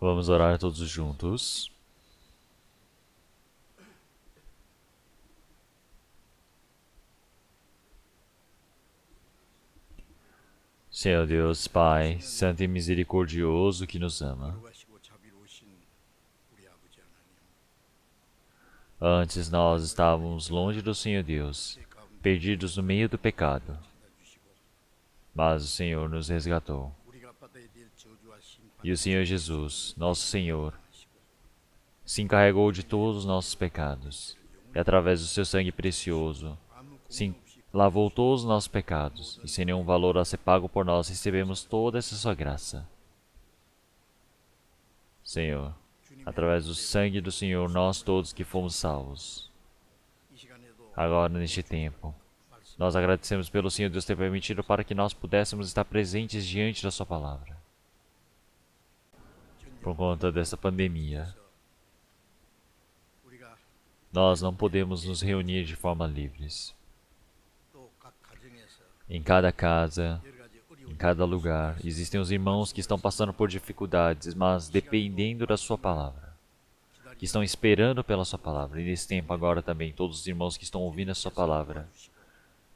Vamos orar todos juntos. Senhor Deus, Pai, santo e misericordioso que nos ama. Antes nós estávamos longe do Senhor Deus, perdidos no meio do pecado, mas o Senhor nos resgatou. E o Senhor Jesus, nosso Senhor, se encarregou de todos os nossos pecados, e através do seu sangue precioso, se lavou todos os nossos pecados, e sem nenhum valor a ser pago por nós, recebemos toda essa sua graça. Senhor, através do sangue do Senhor, nós todos que fomos salvos. Agora, neste tempo, nós agradecemos pelo Senhor Deus ter permitido para que nós pudéssemos estar presentes diante da sua palavra. Por conta dessa pandemia, nós não podemos nos reunir de forma livres. Em cada casa, em cada lugar, existem os irmãos que estão passando por dificuldades, mas dependendo da sua palavra, que estão esperando pela sua palavra. E nesse tempo agora também, todos os irmãos que estão ouvindo a sua palavra,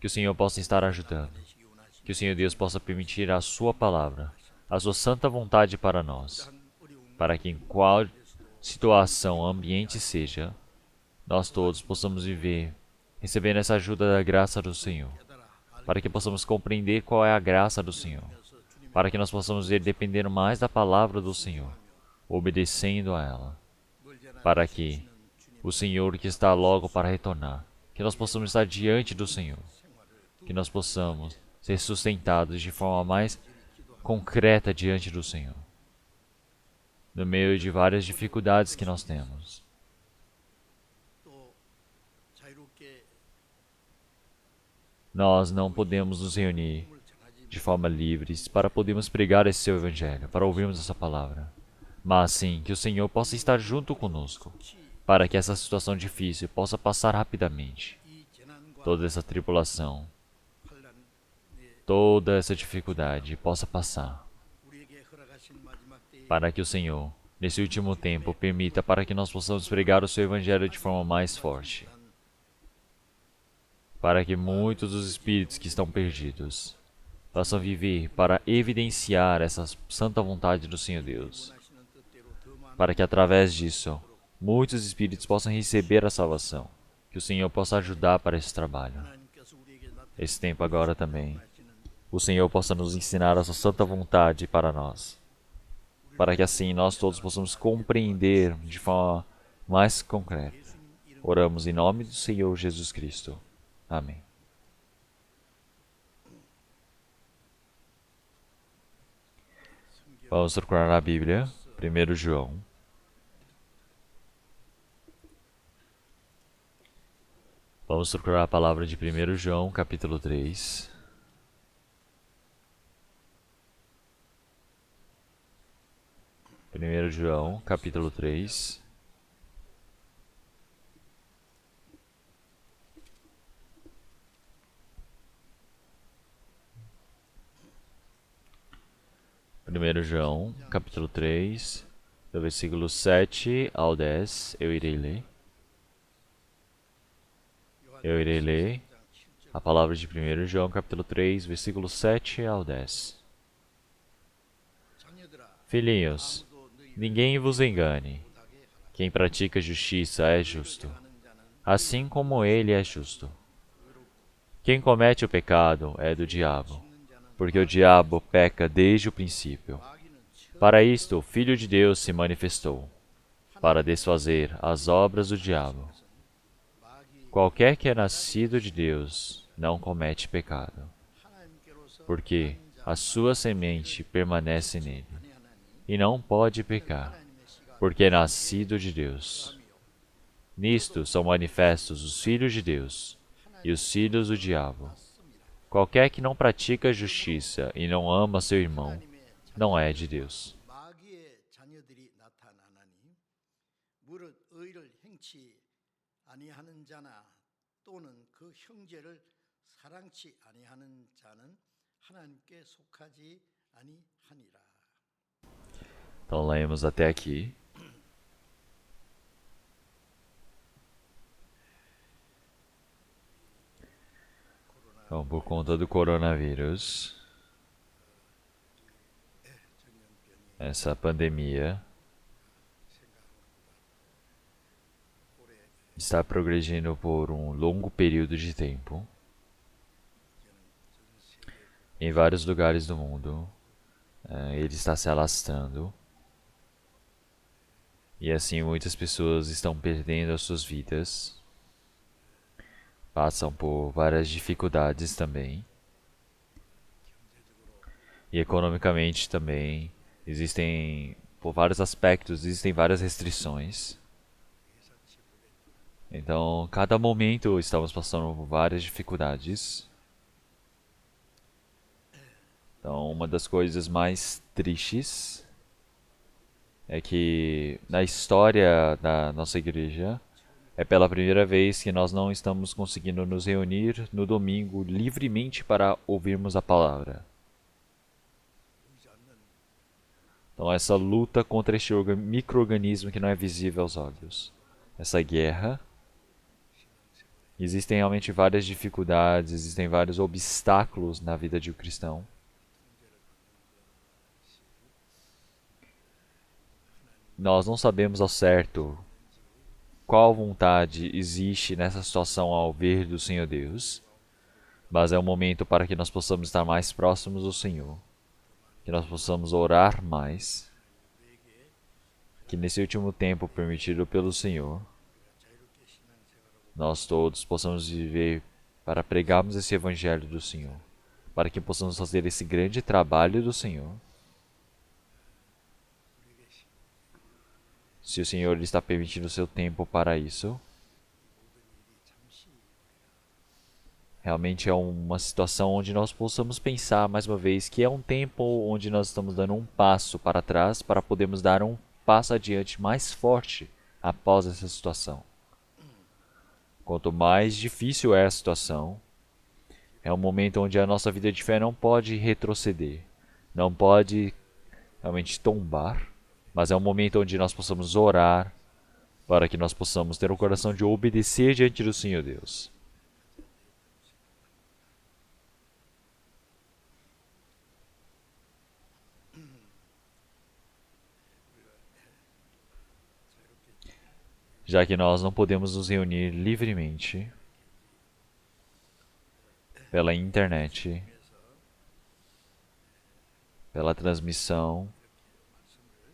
que o Senhor possa estar ajudando, que o Senhor Deus possa permitir a sua palavra, a sua santa vontade para nós, para que em qual situação, ambiente seja, nós todos possamos viver, recebendo essa ajuda da graça do Senhor, para que possamos compreender qual é a graça do Senhor, para que nós possamos ir dependendo mais da palavra do Senhor, obedecendo a ela, para que o Senhor que está logo para retornar, que nós possamos estar diante do Senhor, que nós possamos ser sustentados de forma mais concreta diante do Senhor, no meio de várias dificuldades que nós temos. Nós não podemos nos reunir de forma livre para podermos pregar esse seu evangelho, para ouvirmos essa palavra, mas sim que o Senhor possa estar junto conosco, para que essa situação difícil possa passar rapidamente. Toda essa tribulação, toda essa dificuldade possa passar, para que o Senhor, nesse último tempo, permita para que nós possamos pregar o seu evangelho de forma mais forte, para que muitos dos espíritos que estão perdidos possam viver para evidenciar essa santa vontade do Senhor Deus, para que através disso, muitos espíritos possam receber a salvação, que o Senhor possa ajudar para esse trabalho. Esse tempo agora também, o Senhor possa nos ensinar a sua santa vontade para nós, para que assim nós todos possamos compreender de forma mais concreta. Oramos em nome do Senhor Jesus Cristo. Amém. Vamos procurar na Bíblia, 1 João. Vamos procurar a palavra de 1 João, capítulo 3. Primeiro João, capítulo 3. Primeiro João, capítulo 3, do versículo 7 ao 10, eu irei ler. Eu irei ler a palavra de 1 João, capítulo 3, versículo 7 ao 10. Filhinhos, ninguém vos engane. Quem pratica justiça é justo, assim como ele é justo. Quem comete o pecado é do diabo, porque o diabo peca desde o princípio. Para isto o Filho de Deus se manifestou, para desfazer as obras do diabo. Qualquer que é nascido de Deus não comete pecado, porque a sua semente permanece nele, e não pode pecar, porque é nascido de Deus. Nisto são manifestos os filhos de Deus e os filhos do diabo. Qualquer que não pratica a justiça e não ama seu irmão, não é de Deus. Então lemos até aqui. Então, por conta do coronavírus, essa pandemia está progredindo por um longo período de tempo em vários lugares do mundo. Ele está se alastrando e assim muitas pessoas estão perdendo as suas vidas, passam por várias dificuldades também, e economicamente também existem, por vários aspectos, existem várias restrições. Então, cada momento estamos passando por várias dificuldades. Então, uma das coisas mais tristes é que na história da nossa igreja é pela primeira vez que nós não estamos conseguindo nos reunir no domingo livremente para ouvirmos a palavra. Então, essa luta contra este micro-organismo que não é visível aos olhos, essa guerra, existem realmente várias dificuldades, existem vários obstáculos na vida de um cristão. Nós não sabemos ao certo qual vontade existe nessa situação ao ver do Senhor Deus, mas é um momento para que nós possamos estar mais próximos do Senhor, que nós possamos orar mais, que nesse último tempo permitido pelo Senhor, nós todos possamos viver para pregarmos esse Evangelho do Senhor, para que possamos fazer esse grande trabalho do Senhor. Se o Senhor está permitindo o seu tempo para isso, realmente é uma situação onde nós possamos pensar mais uma vez que é um tempo onde nós estamos dando um passo para trás para podermos dar um passo adiante mais forte após essa situação. Quanto mais difícil é a situação, é um momento onde a nossa vida de fé não pode retroceder, não pode realmente tombar, mas é um momento onde nós possamos orar para que nós possamos ter o coração de obedecer diante do Senhor Deus. Já que nós não podemos nos reunir livremente pela internet, pela transmissão,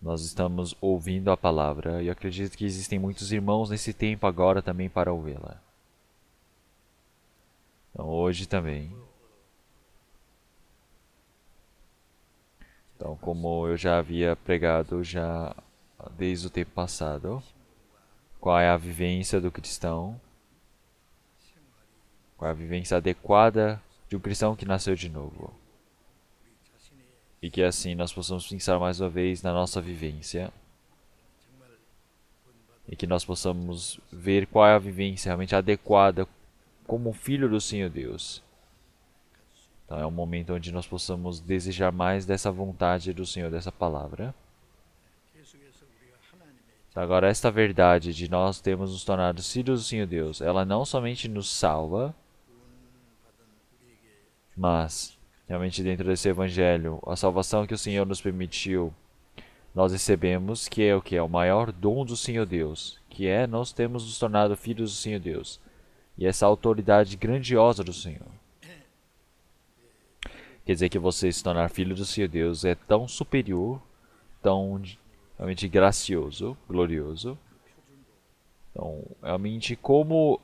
nós estamos ouvindo a palavra e eu acredito que existem muitos irmãos nesse tempo agora também para ouvi-la. Então hoje também. Então, como eu já havia pregado já desde o tempo passado, qual é a vivência do cristão? Qual é a vivência adequada de um cristão que nasceu de novo? E que assim nós possamos pensar mais uma vez na nossa vivência e que nós possamos ver qual é a vivência realmente adequada como filho do Senhor Deus. Então é um momento onde nós possamos desejar mais dessa vontade do Senhor, dessa palavra. Então, agora esta verdade de nós termos nos tornado filhos do Senhor Deus, ela não somente nos salva, mas realmente dentro desse evangelho, a salvação que o Senhor nos permitiu, nós recebemos que é o que? É o maior dom do Senhor Deus, que é nós termos nos tornado filhos do Senhor Deus. E essa autoridade grandiosa do Senhor. Quer dizer que você se tornar filho do Senhor Deus é tão superior, tão realmente gracioso, glorioso. Então, realmente como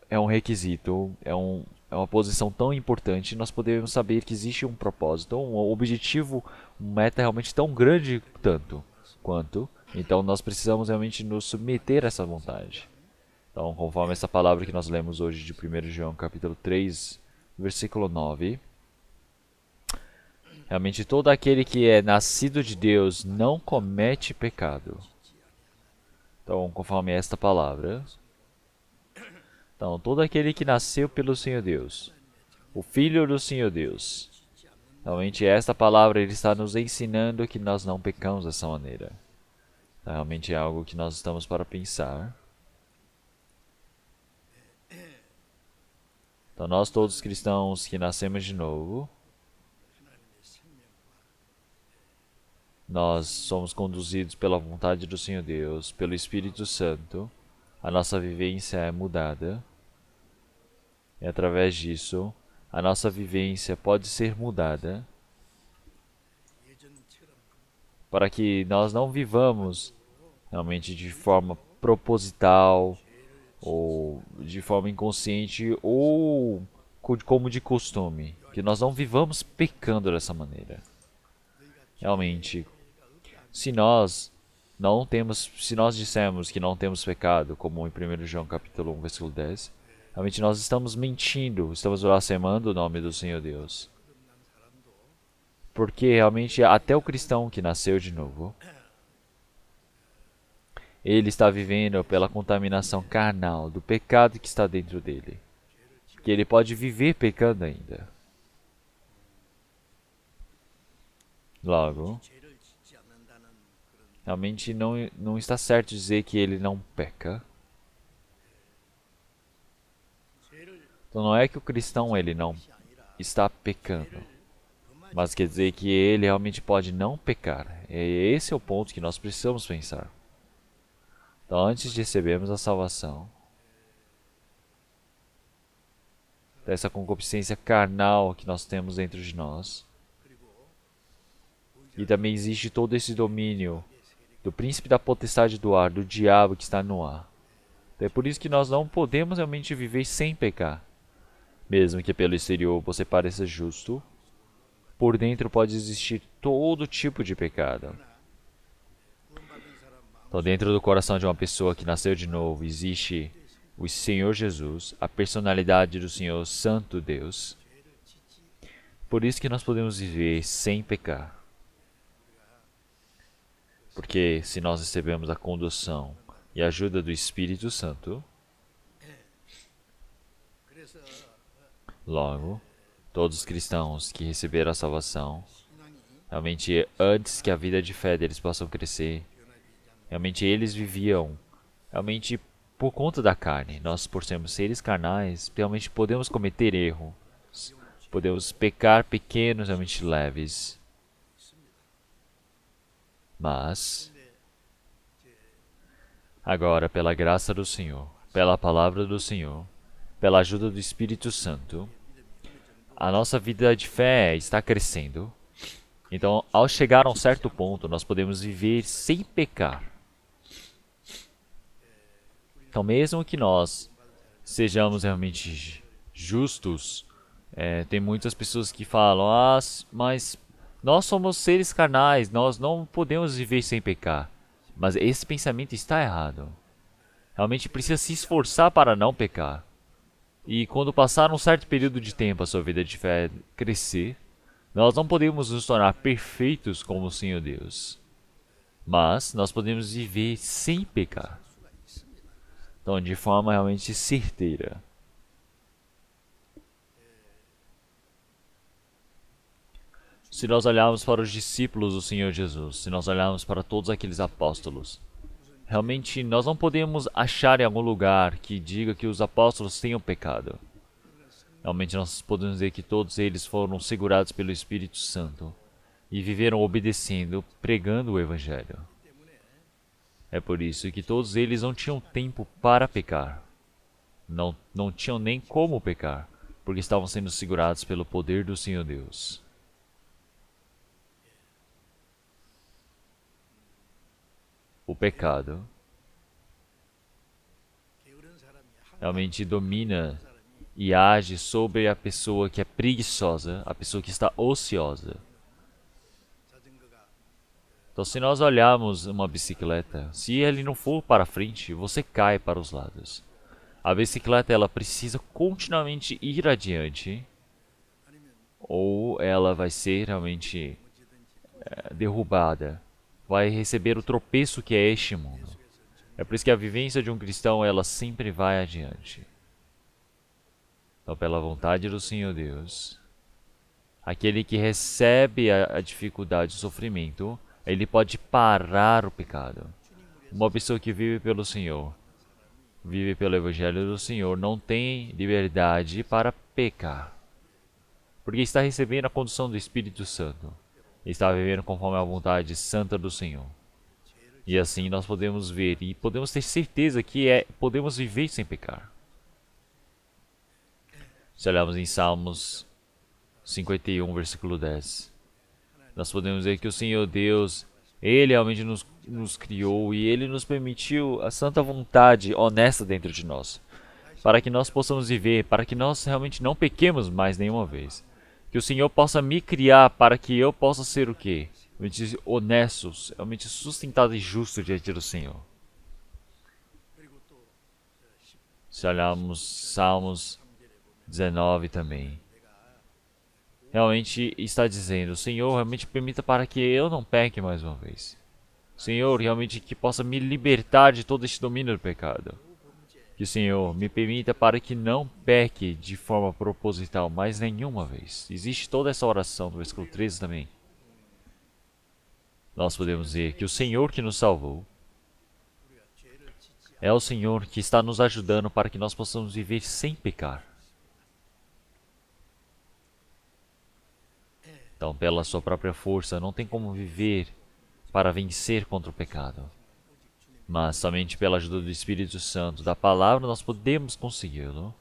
é um requisito, é uma posição tão importante, nós podemos saber que existe um propósito, um objetivo, uma meta realmente tão grande quanto. Então nós precisamos realmente nos submeter a essa vontade. Então, conforme essa palavra que nós lemos hoje de 1 João capítulo 3, versículo 9, realmente todo aquele que é nascido de Deus não comete pecado. Então, conforme esta palavra, então todo aquele que nasceu pelo Senhor Deus, o Filho do Senhor Deus, Realmente esta palavra ele está nos ensinando que nós não pecamos dessa maneira. Então, realmente é algo que nós estamos para pensar. Então nós todos cristãos que nascemos de novo, nós somos conduzidos pela vontade do Senhor Deus, pelo Espírito Santo. A nossa vivência é mudada. E através disso, a nossa vivência pode ser mudada para que nós não vivamos realmente de forma proposital ou de forma inconsciente ou como de costume. Que nós não vivamos pecando dessa maneira. Realmente, se nós dissermos que não temos pecado, como em 1 João capítulo 1, versículo 10, realmente nós estamos mentindo, estamos blasfemando o nome do Senhor Deus. Porque realmente até o cristão que nasceu de novo, ele está vivendo pela contaminação carnal do pecado que está dentro dele. Que ele pode viver pecando ainda. Logo, realmente não está certo dizer que ele não peca. Então não é que o cristão ele não está pecando, mas quer dizer que ele realmente pode não pecar. E esse é o ponto que nós precisamos pensar. Então antes de recebermos a salvação, dessa concupiscência carnal que nós temos dentro de nós, e também existe todo esse domínio do príncipe da potestade do ar, do diabo que está no ar. Então é por isso que nós não podemos realmente viver sem pecar. Mesmo que pelo exterior você pareça justo, por dentro pode existir todo tipo de pecado. Então dentro do coração de uma pessoa que nasceu de novo existe o Senhor Jesus, a personalidade do Senhor Santo Deus. Por isso que nós podemos viver sem pecar. Porque se nós recebemos a condução e a ajuda do Espírito Santo, logo, todos os cristãos que receberam a salvação, realmente antes que a vida de fé deles possa crescer, realmente eles viviam, realmente por conta da carne. Nós, por sermos seres carnais, realmente podemos cometer erros, podemos pecar pequenos, realmente leves. Mas, agora, pela graça do Senhor, pela palavra do Senhor, pela ajuda do Espírito Santo, a nossa vida de fé está crescendo. Então, ao chegar a um certo ponto, nós podemos viver sem pecar. Então, mesmo que nós sejamos realmente justos, tem muitas pessoas que falam, mas nós somos seres carnais, nós não podemos viver sem pecar. Mas esse pensamento está errado. Realmente precisa se esforçar para não pecar. E quando passar um certo período de tempo a sua vida de fé crescer, nós não podemos nos tornar perfeitos como o Senhor Deus. Mas nós podemos viver sem pecar. Então, de forma realmente certeira. Se nós olharmos para os discípulos do Senhor Jesus, se nós olharmos para todos aqueles apóstolos, realmente nós não podemos achar em algum lugar que diga que os apóstolos tenham pecado. Realmente nós podemos dizer que todos eles foram segurados pelo Espírito Santo e viveram obedecendo, pregando o Evangelho. É por isso que todos eles não tinham tempo para pecar. Não tinham nem como pecar, porque estavam sendo segurados pelo poder do Senhor Deus. O pecado realmente domina e age sobre a pessoa que é preguiçosa, a pessoa que está ociosa. Então, se nós olharmos uma bicicleta, se ele não for para frente, você cai para os lados. A bicicleta ela precisa continuamente ir adiante, ou ela vai ser realmente derrubada, vai receber o tropeço que é este mundo. É por isso que a vivência de um cristão ela sempre vai adiante. Então, pela vontade do Senhor Deus, aquele que recebe a dificuldade, o sofrimento, ele pode parar o pecado. Uma pessoa que vive pelo Senhor, vive pelo Evangelho do Senhor, não tem liberdade para pecar. Porque está recebendo a condução do Espírito Santo. Está vivendo conforme a vontade santa do Senhor. E assim nós podemos ver e podemos ter certeza que podemos viver sem pecar. Se olharmos em Salmos 51, versículo 10, nós podemos ver que o Senhor Deus, Ele realmente nos criou e Ele nos permitiu a santa vontade honesta dentro de nós, para que nós possamos viver, para que nós realmente não pequemos mais nenhuma vez. Que o Senhor possa me criar para que eu possa ser o quê? Realmente honesto, realmente sustentado e justo diante do Senhor. Se olharmos Salmos 19 também, realmente está dizendo, Senhor, realmente permita para que eu não peque mais uma vez. Senhor, realmente que possa me libertar de todo este domínio do pecado. Que o Senhor me permita para que não peque de forma proposital mais nenhuma vez. Existe toda essa oração do versículo 13 também. Nós podemos ver que o Senhor que nos salvou é o Senhor que está nos ajudando para que nós possamos viver sem pecar. Então, pela sua própria força, não tem como viver para vencer contra o pecado. Mas somente pela ajuda do Espírito Santo, da palavra, nós podemos consegui-lo.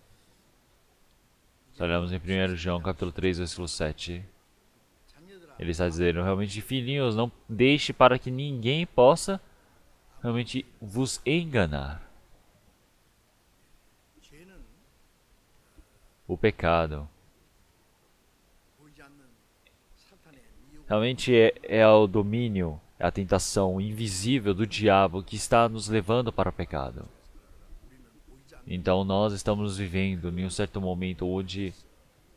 Se olharmos em 1 João capítulo 3, versículo 7, ele está dizendo, realmente, filhinhos, não deixe para que ninguém possa realmente vos enganar. O pecado realmente é o domínio, é a tentação invisível do diabo que está nos levando para o pecado. Então nós estamos vivendo em um certo momento onde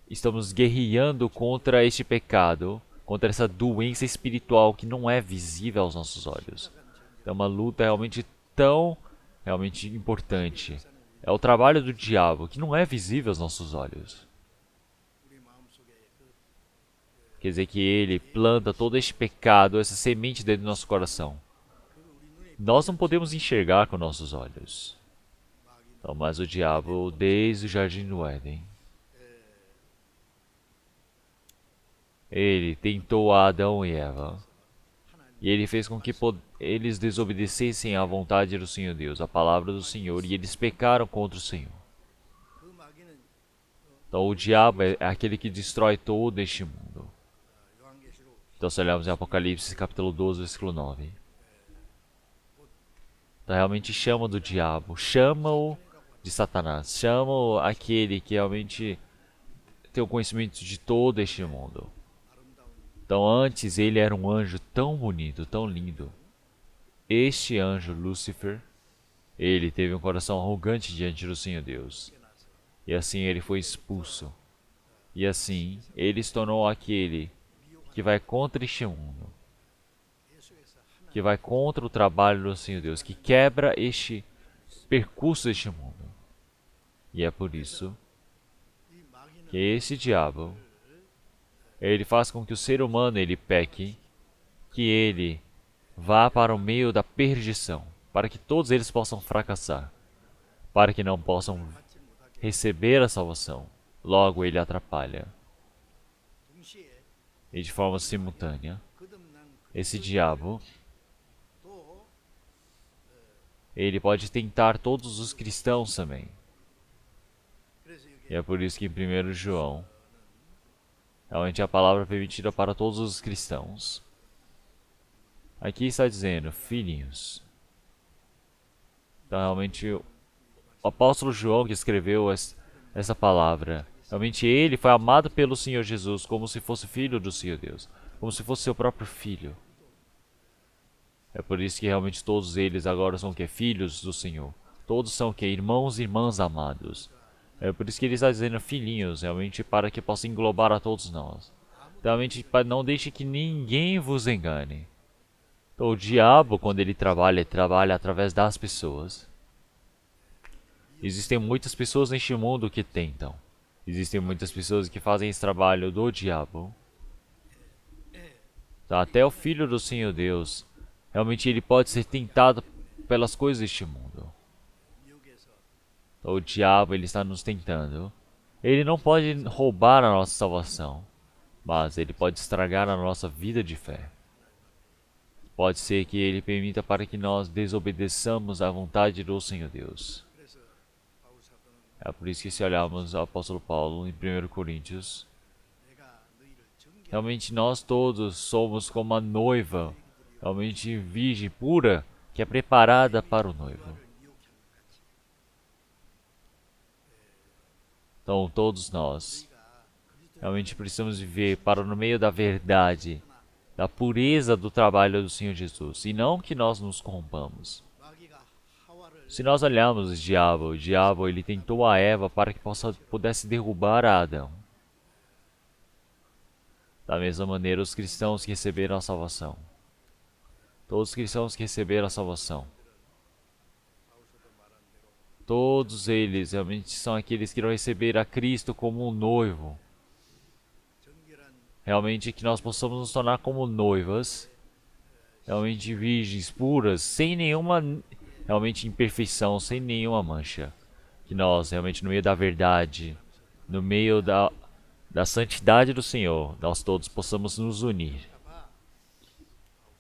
estamos guerreando contra este pecado, contra essa doença espiritual que não é visível aos nossos olhos. É uma luta realmente importante. É o trabalho do diabo que não é visível aos nossos olhos. Quer dizer que ele planta todo este pecado, essa semente dentro do nosso coração. Nós não podemos enxergar com nossos olhos. Então, mas o diabo, desde o jardim do Éden, ele tentou Adão e Eva. E ele fez com que eles desobedecessem à vontade do Senhor Deus, à palavra do Senhor, e eles pecaram contra o Senhor. Então o diabo é aquele que destrói todo este mundo. Então se olharmos em Apocalipse capítulo 12, versículo 9. Então realmente chama do diabo, chama-o de Satanás, chama-o aquele que realmente tem o conhecimento de todo este mundo. Então antes ele era um anjo tão bonito, tão lindo. Este anjo, Lúcifer, ele teve um coração arrogante diante do Senhor Deus. E assim ele foi expulso. E assim ele se tornou aquele que vai contra este mundo. Que vai contra o trabalho do Senhor Deus. Que quebra este percurso deste mundo. E é por isso que esse diabo, ele faz com que o ser humano ele peque, que ele vá para o meio da perdição, para que todos eles possam fracassar, para que não possam receber a salvação. Logo ele atrapalha. E de forma simultânea, esse diabo, ele pode tentar todos os cristãos também. E é por isso que em 1 João, realmente a palavra é permitida para todos os cristãos. Aqui está dizendo, filhinhos. Então realmente o apóstolo João que escreveu essa palavra, realmente ele foi amado pelo Senhor Jesus como se fosse filho do Senhor Deus, como se fosse seu próprio filho. É por isso que realmente todos eles agora são o que? Filhos do Senhor. Todos são o que? Irmãos e irmãs amados. É por isso que ele está dizendo filhinhos, realmente para que possa englobar a todos nós. Realmente não deixe que ninguém vos engane. Então, o diabo, quando ele trabalha através das pessoas. Existem muitas pessoas neste mundo que tentam. Existem muitas pessoas que fazem esse trabalho do diabo. Tá? Até o Filho do Senhor Deus, realmente ele pode ser tentado pelas coisas deste mundo. O diabo, ele está nos tentando. Ele não pode roubar a nossa salvação, mas ele pode estragar a nossa vida de fé. Pode ser que ele permita para que nós desobedeçamos à vontade do Senhor Deus. É por isso que se olharmos o apóstolo Paulo em 1 Coríntios, realmente nós todos somos como a noiva, realmente virgem, pura, que é preparada para o noivo. Então todos nós realmente precisamos viver para no meio da verdade, da pureza do trabalho do Senhor Jesus, e não que nós nos corrompamos. Se nós olharmos o diabo ele tentou a Eva para que pudesse derrubar a Adão. Da mesma maneira, os cristãos que receberam a salvação. Todos os cristãos que receberam a salvação. Todos eles realmente são aqueles que irão receber a Cristo como um noivo. Realmente que nós possamos nos tornar como noivas, realmente virgens, puras, sem nenhuma realmente imperfeição, sem nenhuma mancha. Que nós realmente no meio da verdade, no meio da santidade do Senhor, nós todos possamos nos unir.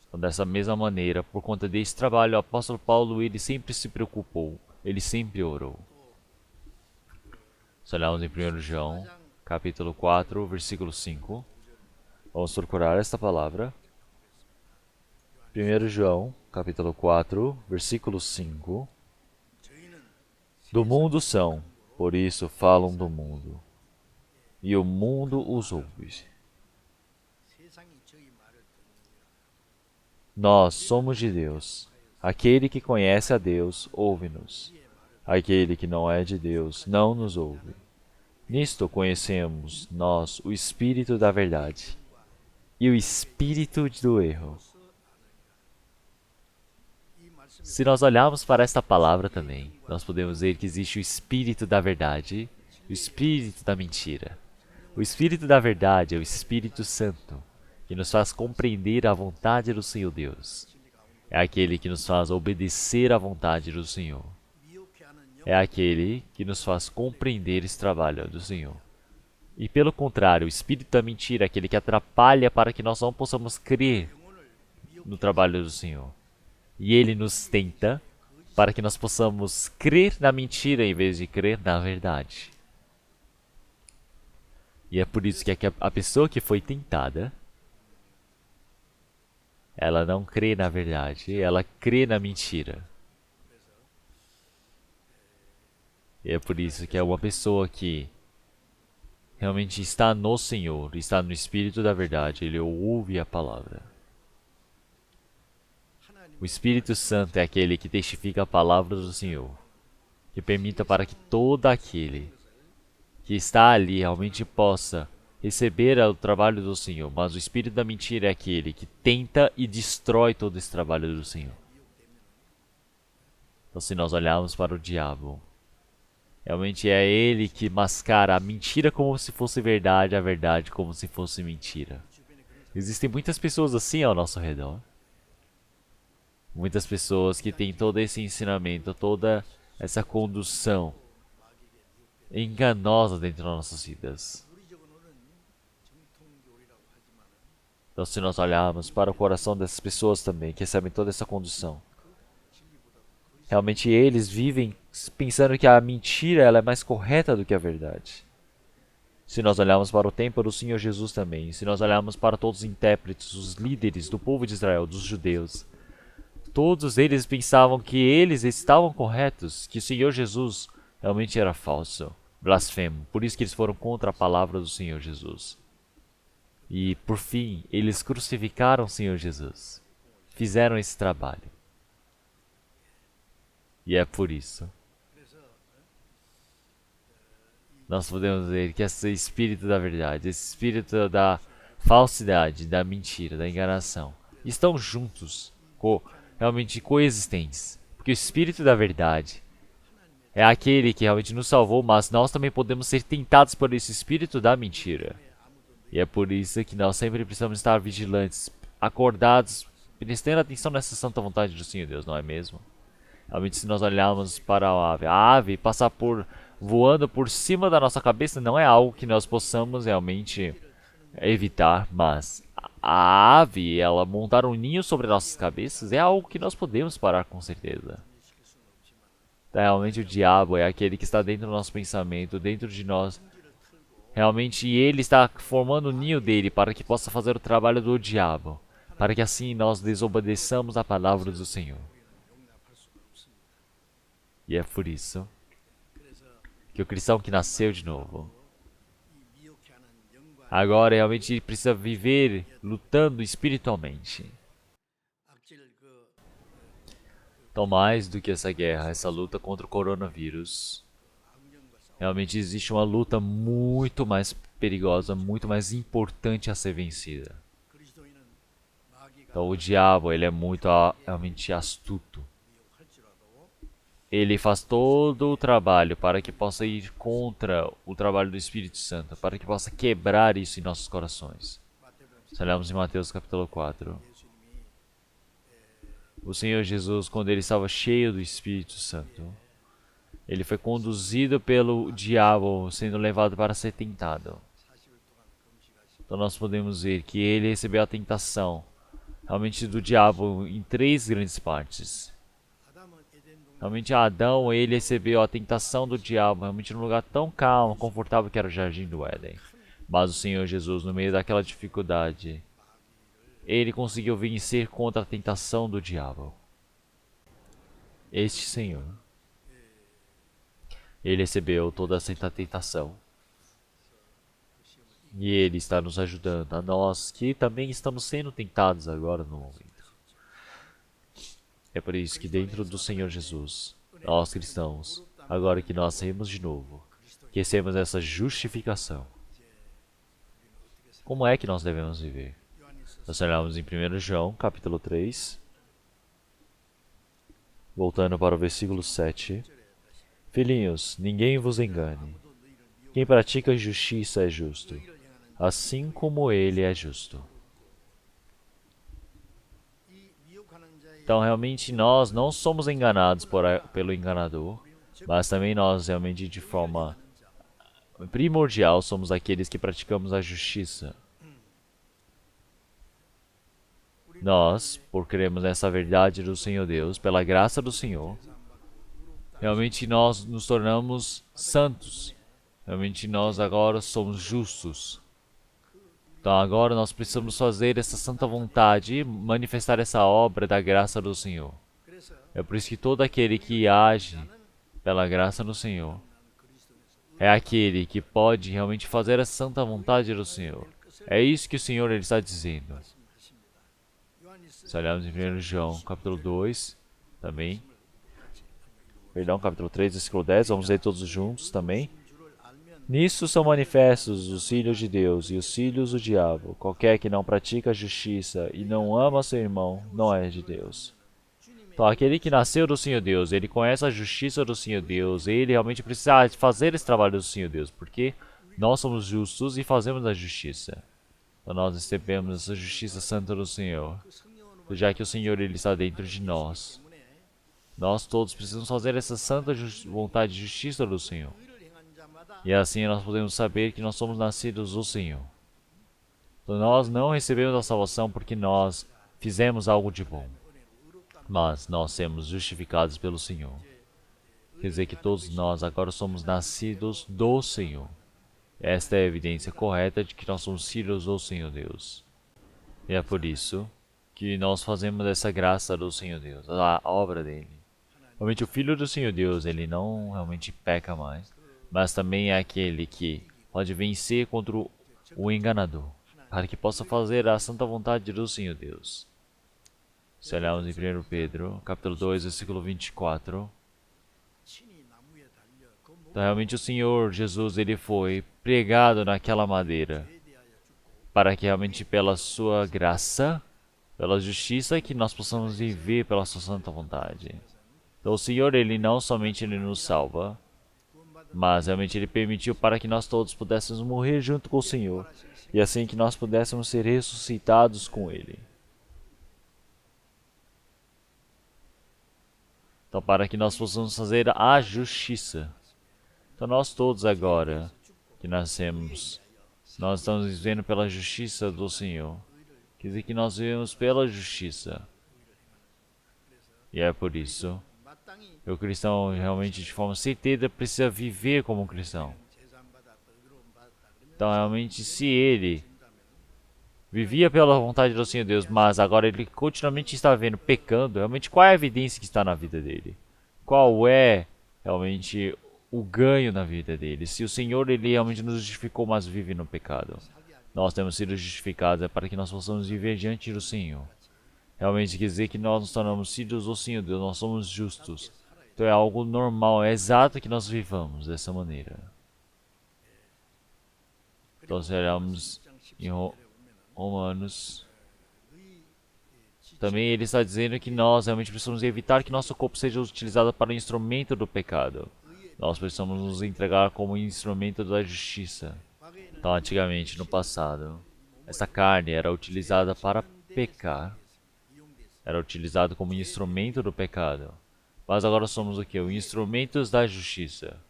Então, dessa mesma maneira, por conta desse trabalho, o apóstolo Paulo ele sempre se preocupou, ele sempre orou. Se olharmos em 1 João, capítulo 4, versículo 5. Vamos procurar esta palavra. 1 João, capítulo 4, versículo 5. Do mundo são, por isso falam do mundo, e o mundo os ouve. Nós somos de Deus. Aquele que conhece a Deus, ouve-nos. Aquele que não é de Deus, não nos ouve. Nisto conhecemos nós o Espírito da verdade e o espírito do erro. Se nós olharmos para esta palavra também, nós podemos ver que existe o Espírito da verdade e o Espírito da mentira. O Espírito da verdade é o Espírito Santo, que nos faz compreender a vontade do Senhor Deus. É aquele que nos faz obedecer à vontade do Senhor. É aquele que nos faz compreender esse trabalho do Senhor. E pelo contrário, o Espírito da mentira é aquele que atrapalha para que nós não possamos crer no trabalho do Senhor. E ele nos tenta para que nós possamos crer na mentira em vez de crer na verdade. E é por isso que a pessoa que foi tentada, ela não crê na verdade, ela crê na mentira. E é por isso que é uma pessoa que realmente está no Senhor, está no Espírito da verdade, ele ouve a palavra. O Espírito Santo é aquele que testifica a palavra do Senhor, que permita para que todo aquele que está ali realmente possa receber o trabalho do Senhor, mas o espírito da mentira é aquele que tenta e destrói todo esse trabalho do Senhor. Então, se nós olharmos para o diabo, realmente é ele que mascara a mentira como se fosse verdade, a verdade como se fosse mentira. Existem muitas pessoas assim ao nosso redor. Muitas pessoas que têm todo esse ensinamento, toda essa condução enganosa dentro das nossas vidas. Então, se nós olharmos para o coração dessas pessoas também, que recebem toda essa condução, realmente eles vivem pensando que a mentira ela é mais correta do que a verdade. Se nós olharmos para o tempo do Senhor Jesus também, se nós olharmos para todos os intérpretes, os líderes do povo de Israel, dos judeus, todos eles pensavam que eles estavam corretos, que o Senhor Jesus realmente era falso, blasfemo. Por isso que eles foram contra a palavra do Senhor Jesus. E, por fim, eles crucificaram o Senhor Jesus. Fizeram esse trabalho. E é por isso. Nós podemos ver que esse espírito da verdade, esse espírito da falsidade, da mentira, da enganação, estão juntos, realmente coexistentes. Porque o espírito da verdade é aquele que realmente nos salvou, mas nós também podemos ser tentados por esse espírito da mentira. E é por isso que nós sempre precisamos estar vigilantes, acordados, prestando atenção nessa santa vontade do Senhor Deus, não é mesmo? Realmente, se nós olharmos para a ave passar voando por cima da nossa cabeça não é algo que nós possamos realmente evitar, mas a ave, ela montar um ninho sobre nossas cabeças é algo que nós podemos parar com certeza. Então, realmente o diabo é aquele que está dentro do nosso pensamento, dentro de nós. Realmente ele está formando o ninho dele para que possa fazer o trabalho do diabo, para que assim nós desobedeçamos a palavra do Senhor. E é por isso que o cristão que nasceu de novo, agora realmente precisa viver lutando espiritualmente. Então, mais do que essa guerra, essa luta contra o coronavírus, realmente existe uma luta muito mais perigosa, muito mais importante a ser vencida. Então, o diabo, ele é muito realmente astuto. Ele faz todo o trabalho para que possa ir contra o trabalho do Espírito Santo, para que possa quebrar isso em nossos corações. Se olharmos em Mateus capítulo 4, o Senhor Jesus, quando ele estava cheio do Espírito Santo, ele foi conduzido pelo diabo, sendo levado para ser tentado. Então nós podemos ver que ele recebeu a tentação, realmente do diabo, em 3 grandes partes. Realmente Adão, ele recebeu a tentação do diabo, realmente num lugar tão calmo, confortável que era o Jardim do Éden. Mas o Senhor Jesus, no meio daquela dificuldade, ele conseguiu vencer contra a tentação do diabo. Este Senhor, ele recebeu toda essa tentação. E ele está nos ajudando, a nós que também estamos sendo tentados agora no momento. É por isso que dentro do Senhor Jesus, nós cristãos, agora que nós nascemos de novo, que recebemos essa justificação, como é que nós devemos viver? Nós olhamos em 1 João, capítulo 3, voltando para o versículo 7. Filhinhos, ninguém vos engane. Quem pratica justiça é justo, assim como ele é justo. Então, realmente, nós não somos enganados pelo enganador, mas também nós, realmente, de forma primordial, somos aqueles que praticamos a justiça. Nós, por crermos nessa verdade do Senhor Deus, pela graça do Senhor, realmente nós nos tornamos santos. Realmente nós agora somos justos. Então agora nós precisamos fazer essa santa vontade e manifestar essa obra da graça do Senhor. É por isso que todo aquele que age pela graça do Senhor é aquele que pode realmente fazer a santa vontade do Senhor. É isso que o Senhor ele está dizendo. Se olharmos em 1 João, capítulo 2, também. Perdão, capítulo 3, versículo 10, vamos ler todos juntos também. Nisso são manifestos os filhos de Deus e os filhos do diabo. Qualquer que não pratica a justiça e não ama seu irmão, não é de Deus. Então, aquele que nasceu do Senhor Deus, ele conhece a justiça do Senhor Deus, ele realmente precisa fazer esse trabalho do Senhor Deus, porque nós somos justos e fazemos a justiça. Então, nós recebemos essa justiça santa do Senhor, já que o Senhor ele está dentro de nós. Nós todos precisamos fazer essa santa vontade de justiça do Senhor. E assim nós podemos saber que nós somos nascidos do Senhor. Então, nós não recebemos a salvação porque nós fizemos algo de bom, mas nós somos justificados pelo Senhor. Quer dizer que todos nós agora somos nascidos do Senhor. Esta é a evidência correta de que nós somos filhos do Senhor Deus. E é por isso que nós fazemos essa graça do Senhor Deus, a obra dele. Realmente o Filho do Senhor Deus, ele não realmente peca mais, mas também é aquele que pode vencer contra o enganador, para que possa fazer a santa vontade do Senhor Deus. Se olharmos em 1 Pedro, capítulo 2, versículo 24, então realmente o Senhor Jesus, ele foi pregado naquela madeira, para que realmente pela sua graça, pela justiça, que nós possamos viver pela sua santa vontade. Então o Senhor, Ele não somente Ele nos salva, mas realmente Ele permitiu para que nós todos pudéssemos morrer junto com o Senhor, e assim que nós pudéssemos ser ressuscitados com Ele. Então para que nós possamos fazer a justiça. Então nós todos agora que nascemos, nós estamos vivendo pela justiça do Senhor. Quer dizer que nós vivemos pela justiça. E é por isso que o cristão realmente de forma certeira precisa viver como um cristão. Então realmente se ele vivia pela vontade do Senhor Deus, mas agora ele continuamente está vivendo pecando, realmente qual é a evidência que está na vida dele? Qual é realmente o ganho na vida dele? Se o Senhor ele realmente nos justificou, mas vive no pecado. Nós temos sido justificados para que nós possamos viver diante do Senhor. Realmente quer dizer que nós nos tornamos filhos do Senhor Deus, nós somos justos. Então é algo normal, é exato que nós vivamos dessa maneira. Então se olharmos em Romanos, também ele está dizendo que nós realmente precisamos evitar que nosso corpo seja utilizado para o instrumento do pecado. Nós precisamos nos entregar como instrumento da justiça. Então antigamente, no passado, essa carne era utilizada para pecar. Era utilizado como instrumento do pecado. Mas agora somos o quê? Os instrumentos da justiça.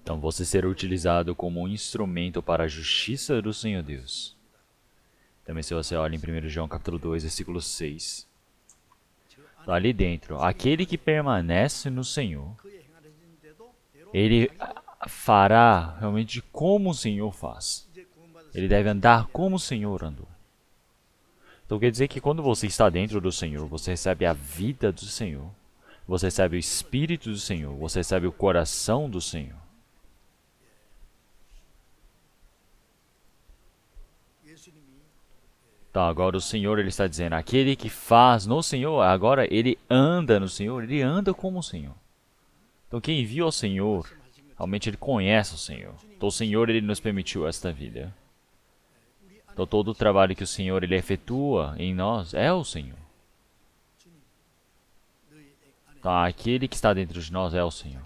Então você será utilizado como um instrumento para a justiça do Senhor Deus. Também se você olha em 1 João capítulo 2, versículo 6. Então, ali dentro, aquele que permanece no Senhor, ele fará realmente como o Senhor faz. Ele deve andar como o Senhor andou. Então quer dizer que quando você está dentro do Senhor, você recebe a vida do Senhor, você recebe o Espírito do Senhor, você recebe o coração do Senhor. Então agora o Senhor ele está dizendo, aquele que faz no Senhor, agora ele anda no Senhor, ele anda como o Senhor. Então quem viu o Senhor, realmente ele conhece o Senhor. Então o Senhor ele nos permitiu esta vida. Então todo o trabalho que o Senhor ele efetua em nós é o Senhor. Então aquele que está dentro de nós é o Senhor.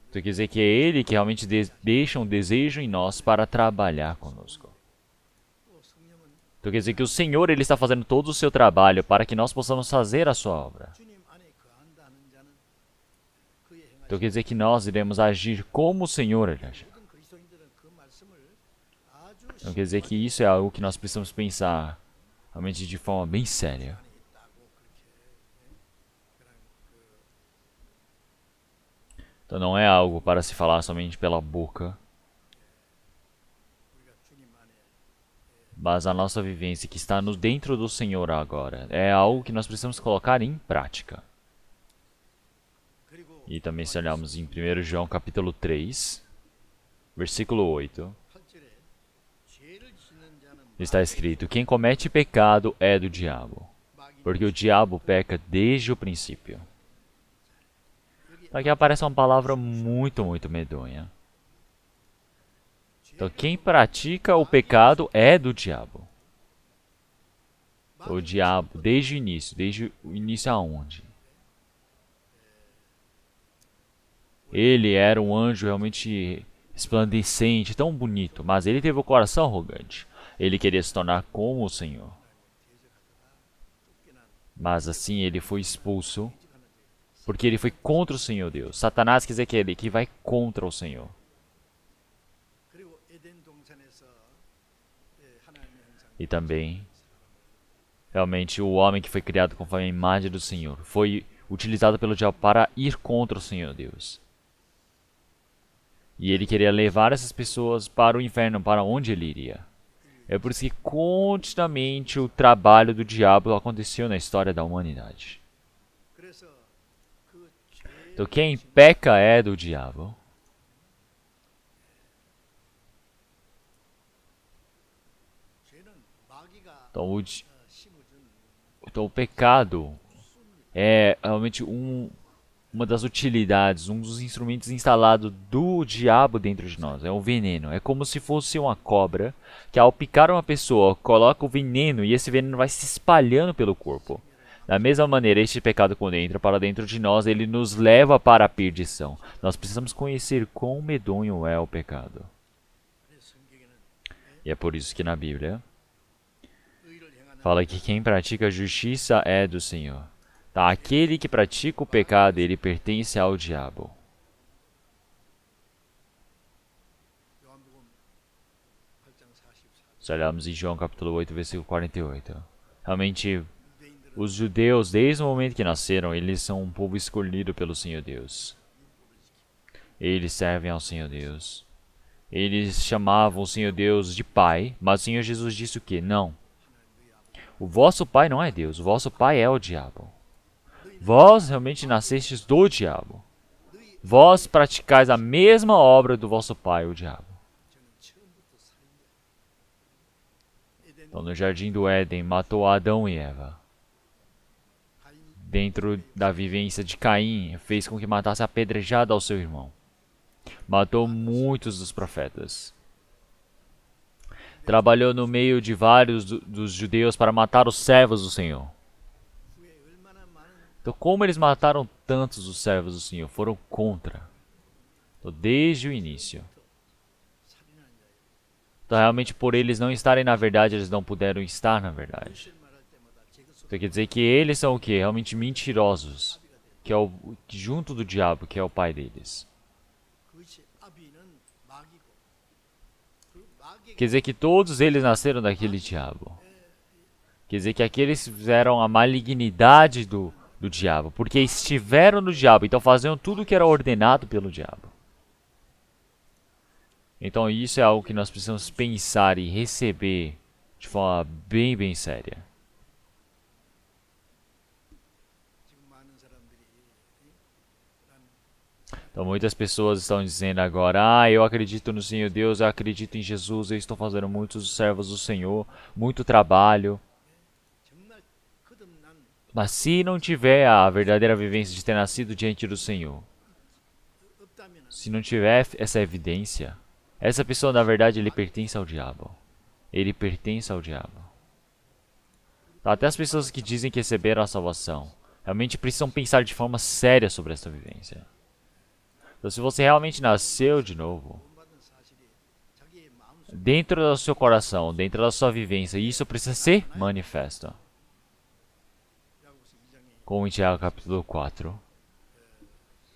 Então quer dizer que é Ele que realmente deixa um desejo em nós para trabalhar conosco. Então quer dizer que o Senhor ele está fazendo todo o seu trabalho para que nós possamos fazer a sua obra. Então quer dizer que nós iremos agir como o Senhor ele age. Então quer dizer que isso é algo que nós precisamos pensar realmente de forma bem séria. Então não é algo para se falar somente pela boca, mas a nossa vivência que está dentro do Senhor agora é algo que nós precisamos colocar em prática. E também se olharmos em 1 João capítulo 3, versículo 8, está escrito, quem comete pecado é do diabo, porque o diabo peca desde o princípio. Aqui aparece uma palavra muito medonha. Então, quem pratica o pecado é do diabo. O diabo, desde o início aonde? Ele era um anjo realmente resplandecente, tão bonito, mas ele teve o coração arrogante. Ele queria se tornar como o Senhor. Mas assim ele foi expulso, porque ele foi contra o Senhor Deus. Satanás quer dizer que ele que vai contra o Senhor. E também, realmente, o homem que foi criado conforme a imagem do Senhor foi utilizado pelo diabo para ir contra o Senhor Deus. E ele queria levar essas pessoas para o inferno, para onde ele iria. É por isso que continuamente o trabalho do diabo aconteceu na história da humanidade. Então quem peca é do diabo. Então o pecado é realmente uma das utilidades, um dos instrumentos instalados do diabo dentro de nós. É um veneno. É como se fosse uma cobra que ao picar uma pessoa, coloca o veneno e esse veneno vai se espalhando pelo corpo. Da mesma maneira, este pecado, quando entra para dentro de nós, ele nos leva para a perdição. Nós precisamos conhecer quão medonho é o pecado. E é por isso que na Bíblia fala que quem pratica a justiça é do Senhor. Tá? Aquele que pratica o pecado, ele pertence ao diabo. Se olharmos em João capítulo 8, versículo 48. Realmente, os judeus, desde o momento que nasceram, eles são um povo escolhido pelo Senhor Deus. Eles servem ao Senhor Deus. Eles chamavam o Senhor Deus de Pai, mas o Senhor Jesus disse o quê? Não. O vosso Pai não é Deus, o vosso Pai é o diabo. Vós realmente nascestes do diabo. Vós praticais a mesma obra do vosso pai, o diabo. Então, no jardim do Éden, matou Adão e Eva. Dentro da vivência de Caim, fez com que matasse apedrejada ao seu irmão. Matou muitos dos profetas. Trabalhou no meio de vários dos judeus para matar os servos do Senhor. Então, como eles mataram tantos os servos do Senhor? Foram contra. Então, desde o início. Então, realmente, por eles não estarem na verdade, eles não puderam estar na verdade. Então, quer dizer que eles são o quê? Realmente mentirosos. Que é junto do diabo, que é o pai deles. Quer dizer que todos eles nasceram daquele diabo. Quer dizer que aqueles fizeram a malignidade do diabo. Porque estiveram no diabo, então faziam tudo o que era ordenado pelo diabo. Então isso é algo que nós precisamos pensar e receber de forma bem, bem séria. Então muitas pessoas estão dizendo agora, eu acredito no Senhor Deus, eu acredito em Jesus, eu estou fazendo muitos servos do Senhor, muito trabalho. Mas se não tiver a verdadeira vivência de ter nascido diante do Senhor, se não tiver essa evidência, essa pessoa na verdade ele pertence ao diabo. Ele pertence ao diabo. Até as pessoas que dizem que receberam a salvação, realmente precisam pensar de forma séria sobre essa vivência. Então, se você realmente nasceu de novo, dentro do seu coração, dentro da sua vivência, isso precisa ser manifesto. Como em Tiago capítulo 4.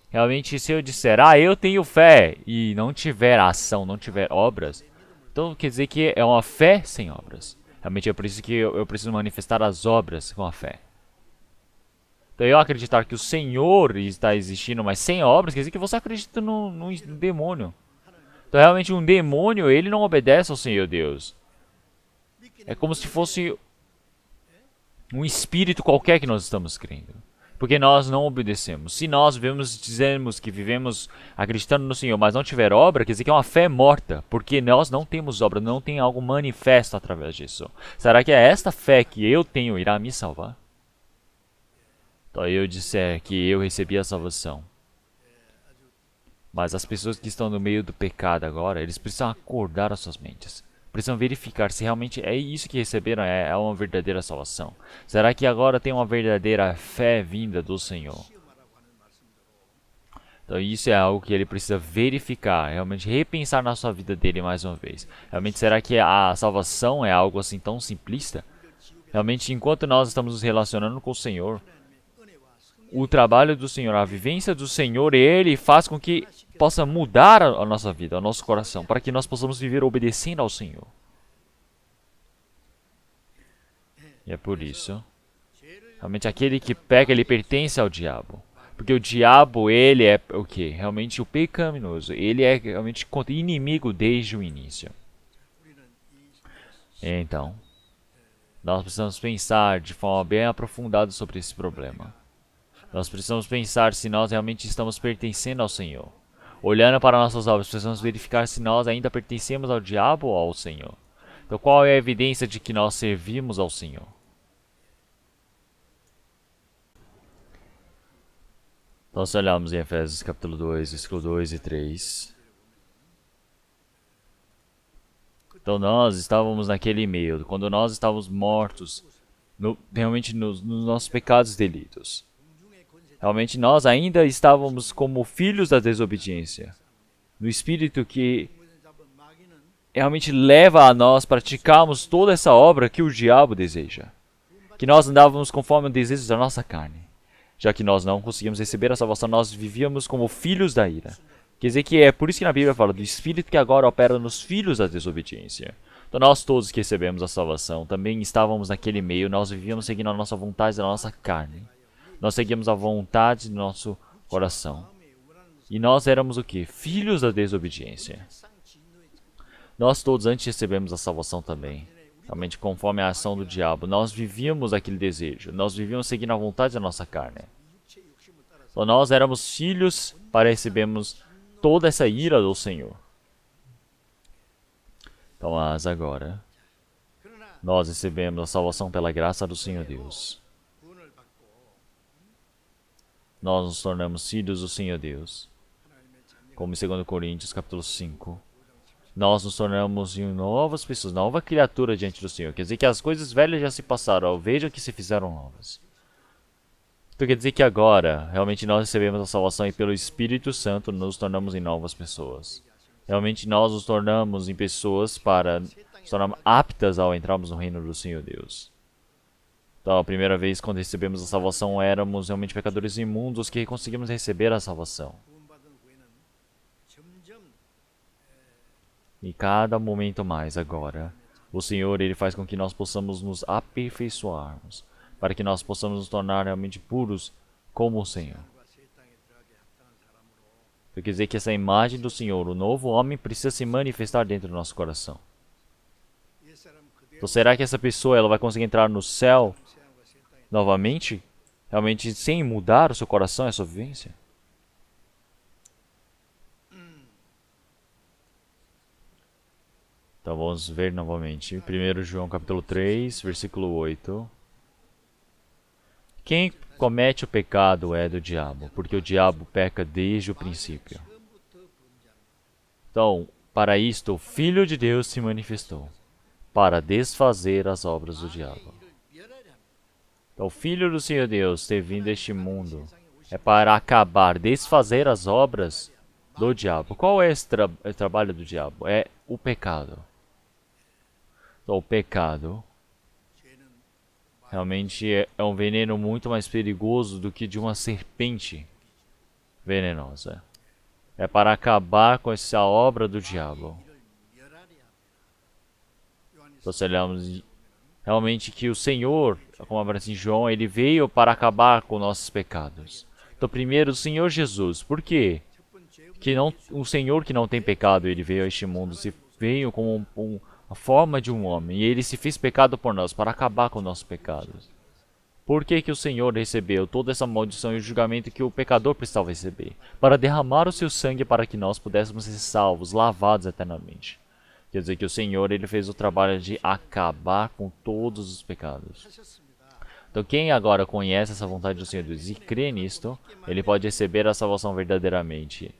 Realmente, se eu disser, eu tenho fé, e não tiver ação, não tiver obras, então quer dizer que é uma fé sem obras. Realmente é por isso que eu preciso manifestar as obras com a fé. Então eu acreditar que o Senhor está existindo, mas sem obras, quer dizer que você acredita no demônio. Então realmente um demônio, ele não obedece ao Senhor Deus. É como se fosse um espírito qualquer que nós estamos crendo. Porque nós não obedecemos. Se nós dizemos que vivemos acreditando no Senhor, mas não tiver obra, quer dizer que é uma fé morta. Porque nós não temos obra, não tem algo manifesto através disso. Será que é esta fé que eu tenho irá me salvar? Então eu disser que eu recebi a salvação. Mas as pessoas que estão no meio do pecado agora, eles precisam acordar as suas mentes. Precisam verificar se realmente é isso que receberam, é uma verdadeira salvação. Será que agora tem uma verdadeira fé vinda do Senhor? Então isso é algo que ele precisa verificar, realmente repensar na sua vida dele mais uma vez. Realmente será que a salvação é algo assim tão simplista? Realmente enquanto nós estamos nos relacionando com o Senhor, o trabalho do Senhor, a vivência do Senhor, ele faz com que possa mudar a nossa vida, o nosso coração, para que nós possamos viver obedecendo ao Senhor. E é por isso, realmente aquele que peca, ele pertence ao diabo. Porque o diabo, ele é o quê? Realmente o pecaminoso. Ele é realmente inimigo desde o início. Então, nós precisamos pensar de forma bem aprofundada sobre esse problema. Nós precisamos pensar se nós realmente estamos pertencendo ao Senhor. Olhando para nossas obras, precisamos verificar se nós ainda pertencemos ao diabo ou ao Senhor. Então, qual é a evidência de que nós servimos ao Senhor? Então, se olharmos em Efésios capítulo 2, versículo 2 e 3. Então, nós estávamos naquele meio, quando nós estávamos mortos realmente nos nossos pecados e delitos. Realmente nós ainda estávamos como filhos da desobediência. No espírito que realmente leva a nós praticarmos toda essa obra que o diabo deseja. Que nós andávamos conforme o desejo da nossa carne. Já que nós não conseguimos receber a salvação, nós vivíamos como filhos da ira. Quer dizer que é por isso que na Bíblia fala do espírito que agora opera nos filhos da desobediência. Então nós todos que recebemos a salvação também estávamos naquele meio, nós vivíamos seguindo a nossa vontade da nossa carne. Nós seguíamos a vontade do nosso coração. E nós éramos o quê? Filhos da desobediência. Nós todos antes recebemos a salvação também. Realmente conforme a ação do diabo. Nós vivíamos aquele desejo. Nós vivíamos seguindo a vontade da nossa carne. Então nós éramos filhos para recebermos toda essa ira do Senhor. Então, mas agora, nós recebemos a salvação pela graça do Senhor Deus. Nós nos tornamos filhos do Senhor Deus. Como em 2 Coríntios capítulo 5. Nós nos tornamos novas pessoas, nova criatura diante do Senhor. Quer dizer que as coisas velhas já se passaram, vejam que se fizeram novas. Então quer dizer que agora, realmente nós recebemos a salvação e pelo Espírito Santo nos tornamos em novas pessoas. Realmente nós nos tornamos em pessoas para nos tornarmos aptas ao entrarmos no reino do Senhor Deus. Então a primeira vez quando recebemos a salvação éramos realmente pecadores imundos que conseguimos receber a salvação. E cada momento mais agora, o Senhor ele faz com que nós possamos nos aperfeiçoarmos, para que nós possamos nos tornar realmente puros como o Senhor. Então quer dizer que essa imagem do Senhor, o novo homem, precisa se manifestar dentro do nosso coração. Então será que essa pessoa ela vai conseguir entrar no céu novamente? Realmente sem mudar o seu coração e a sua vivência? Então vamos ver novamente. 1 João capítulo 3, versículo 8. Quem comete o pecado é do diabo, porque o diabo peca desde o princípio. Então, para isto o Filho de Deus se manifestou, para desfazer as obras do diabo. Então, o Filho do Senhor Deus ter vindo a este mundo é para acabar, desfazer as obras do diabo. Qual é esse trabalho do diabo? É o pecado. Então, o pecado realmente é um veneno muito mais perigoso do que de uma serpente venenosa. É para acabar com essa obra do diabo. Então, se olhamos realmente que o Senhor, como aparece em João, ele veio para acabar com nossos pecados. Então, primeiro, o Senhor Jesus. Por quê? Que não, um Senhor que não tem pecado, ele veio a este mundo, se veio como a forma de um homem, e ele se fez pecado por nós, para acabar com nossos pecados. Por que que o Senhor recebeu toda essa maldição e o julgamento que o pecador precisava receber? Para derramar o seu sangue para que nós pudéssemos ser salvos, lavados eternamente. Quer dizer que o Senhor ele fez o trabalho de acabar com todos os pecados. Então quem agora conhece essa vontade do Senhor Deus e crê nisto, ele pode receber a salvação verdadeiramente.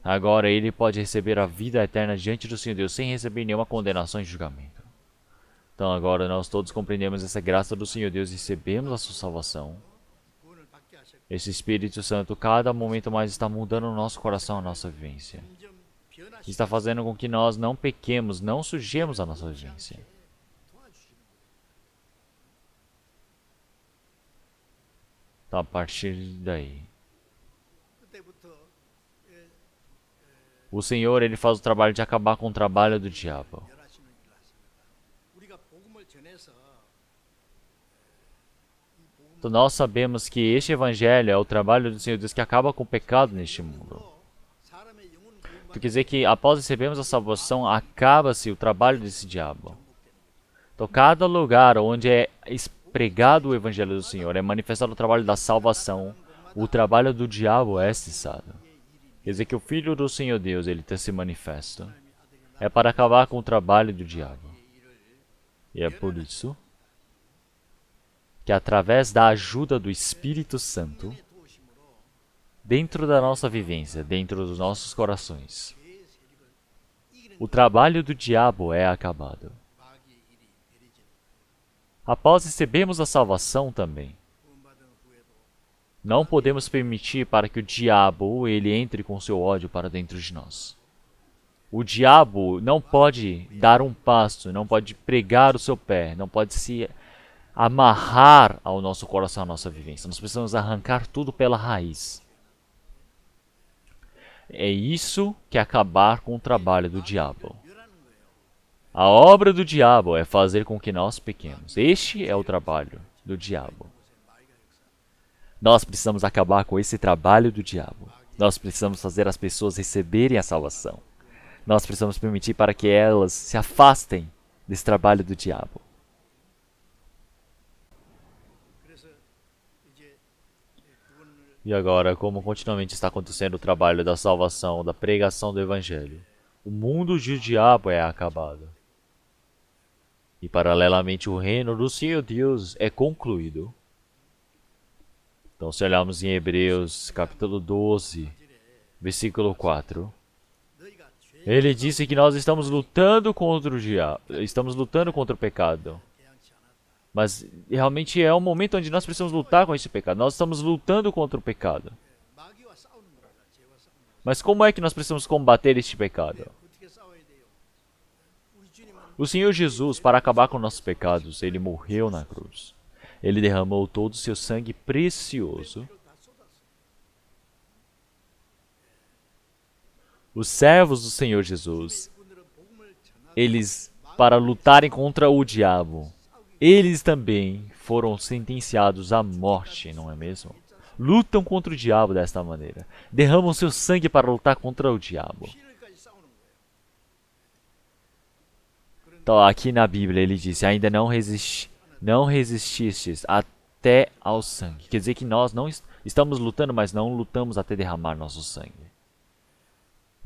Agora ele pode receber a vida eterna diante do Senhor Deus, sem receber nenhuma condenação e julgamento. Então agora nós todos compreendemos essa graça do Senhor Deus e recebemos a sua salvação. Esse Espírito Santo, cada momento mais, está mudando o nosso coração, a nossa vivência. Está fazendo com que nós não pequemos, não sujemos a nossa vivência. Então a partir daí, o Senhor ele faz o trabalho de acabar com o trabalho do diabo. Então nós sabemos que este evangelho é o trabalho do Senhor Deus que acaba com o pecado neste mundo. Então quer dizer que após recebermos a salvação, acaba-se o trabalho desse diabo. Então cada lugar onde é pregado o evangelho do Senhor, é manifestado o trabalho da salvação, o trabalho do diabo é cessado. Quer dizer que o Filho do Senhor Deus, ele se manifesta. É para acabar com o trabalho do diabo. E é por isso que através da ajuda do Espírito Santo, dentro da nossa vivência, dentro dos nossos corações, o trabalho do diabo é acabado. após recebermos a salvação também, não podemos permitir para que o diabo ele entre com seu ódio para dentro de nós. O diabo não pode dar um passo, não pode pregar o seu pé, não pode se amarrar ao nosso coração, à nossa vivência. Nós precisamos arrancar tudo pela raiz. É isso que é acabar com o trabalho do diabo. A obra do diabo é fazer com que nós pequemos. Este é o trabalho do diabo. Nós precisamos acabar com esse trabalho do diabo. Nós precisamos fazer as pessoas receberem a salvação. Nós precisamos permitir para que elas se afastem desse trabalho do diabo. E agora, como continuamente está acontecendo o trabalho da salvação, da pregação do Evangelho, o mundo do diabo é acabado. E paralelamente o reino do Senhor Deus é concluído. Então, se olharmos em Hebreus capítulo 12, versículo 4, ele disse que nós estamos lutando contra o diabo, estamos lutando contra o pecado. Mas realmente é um momento onde nós precisamos lutar com esse pecado. Nós estamos lutando contra o pecado. Mas como é que nós precisamos combater este pecado? O Senhor Jesus, para acabar com nossos pecados, ele morreu na cruz. Ele derramou todo o seu sangue precioso. Os servos do Senhor Jesus, eles, para lutarem contra o diabo, eles também foram sentenciados à morte, não é mesmo? Lutam contra o diabo desta maneira. Derramam seu sangue para lutar contra o diabo. Então, aqui na Bíblia ele disse, ainda não resististes até ao sangue. Quer dizer que nós não estamos lutando, mas não lutamos até derramar nosso sangue.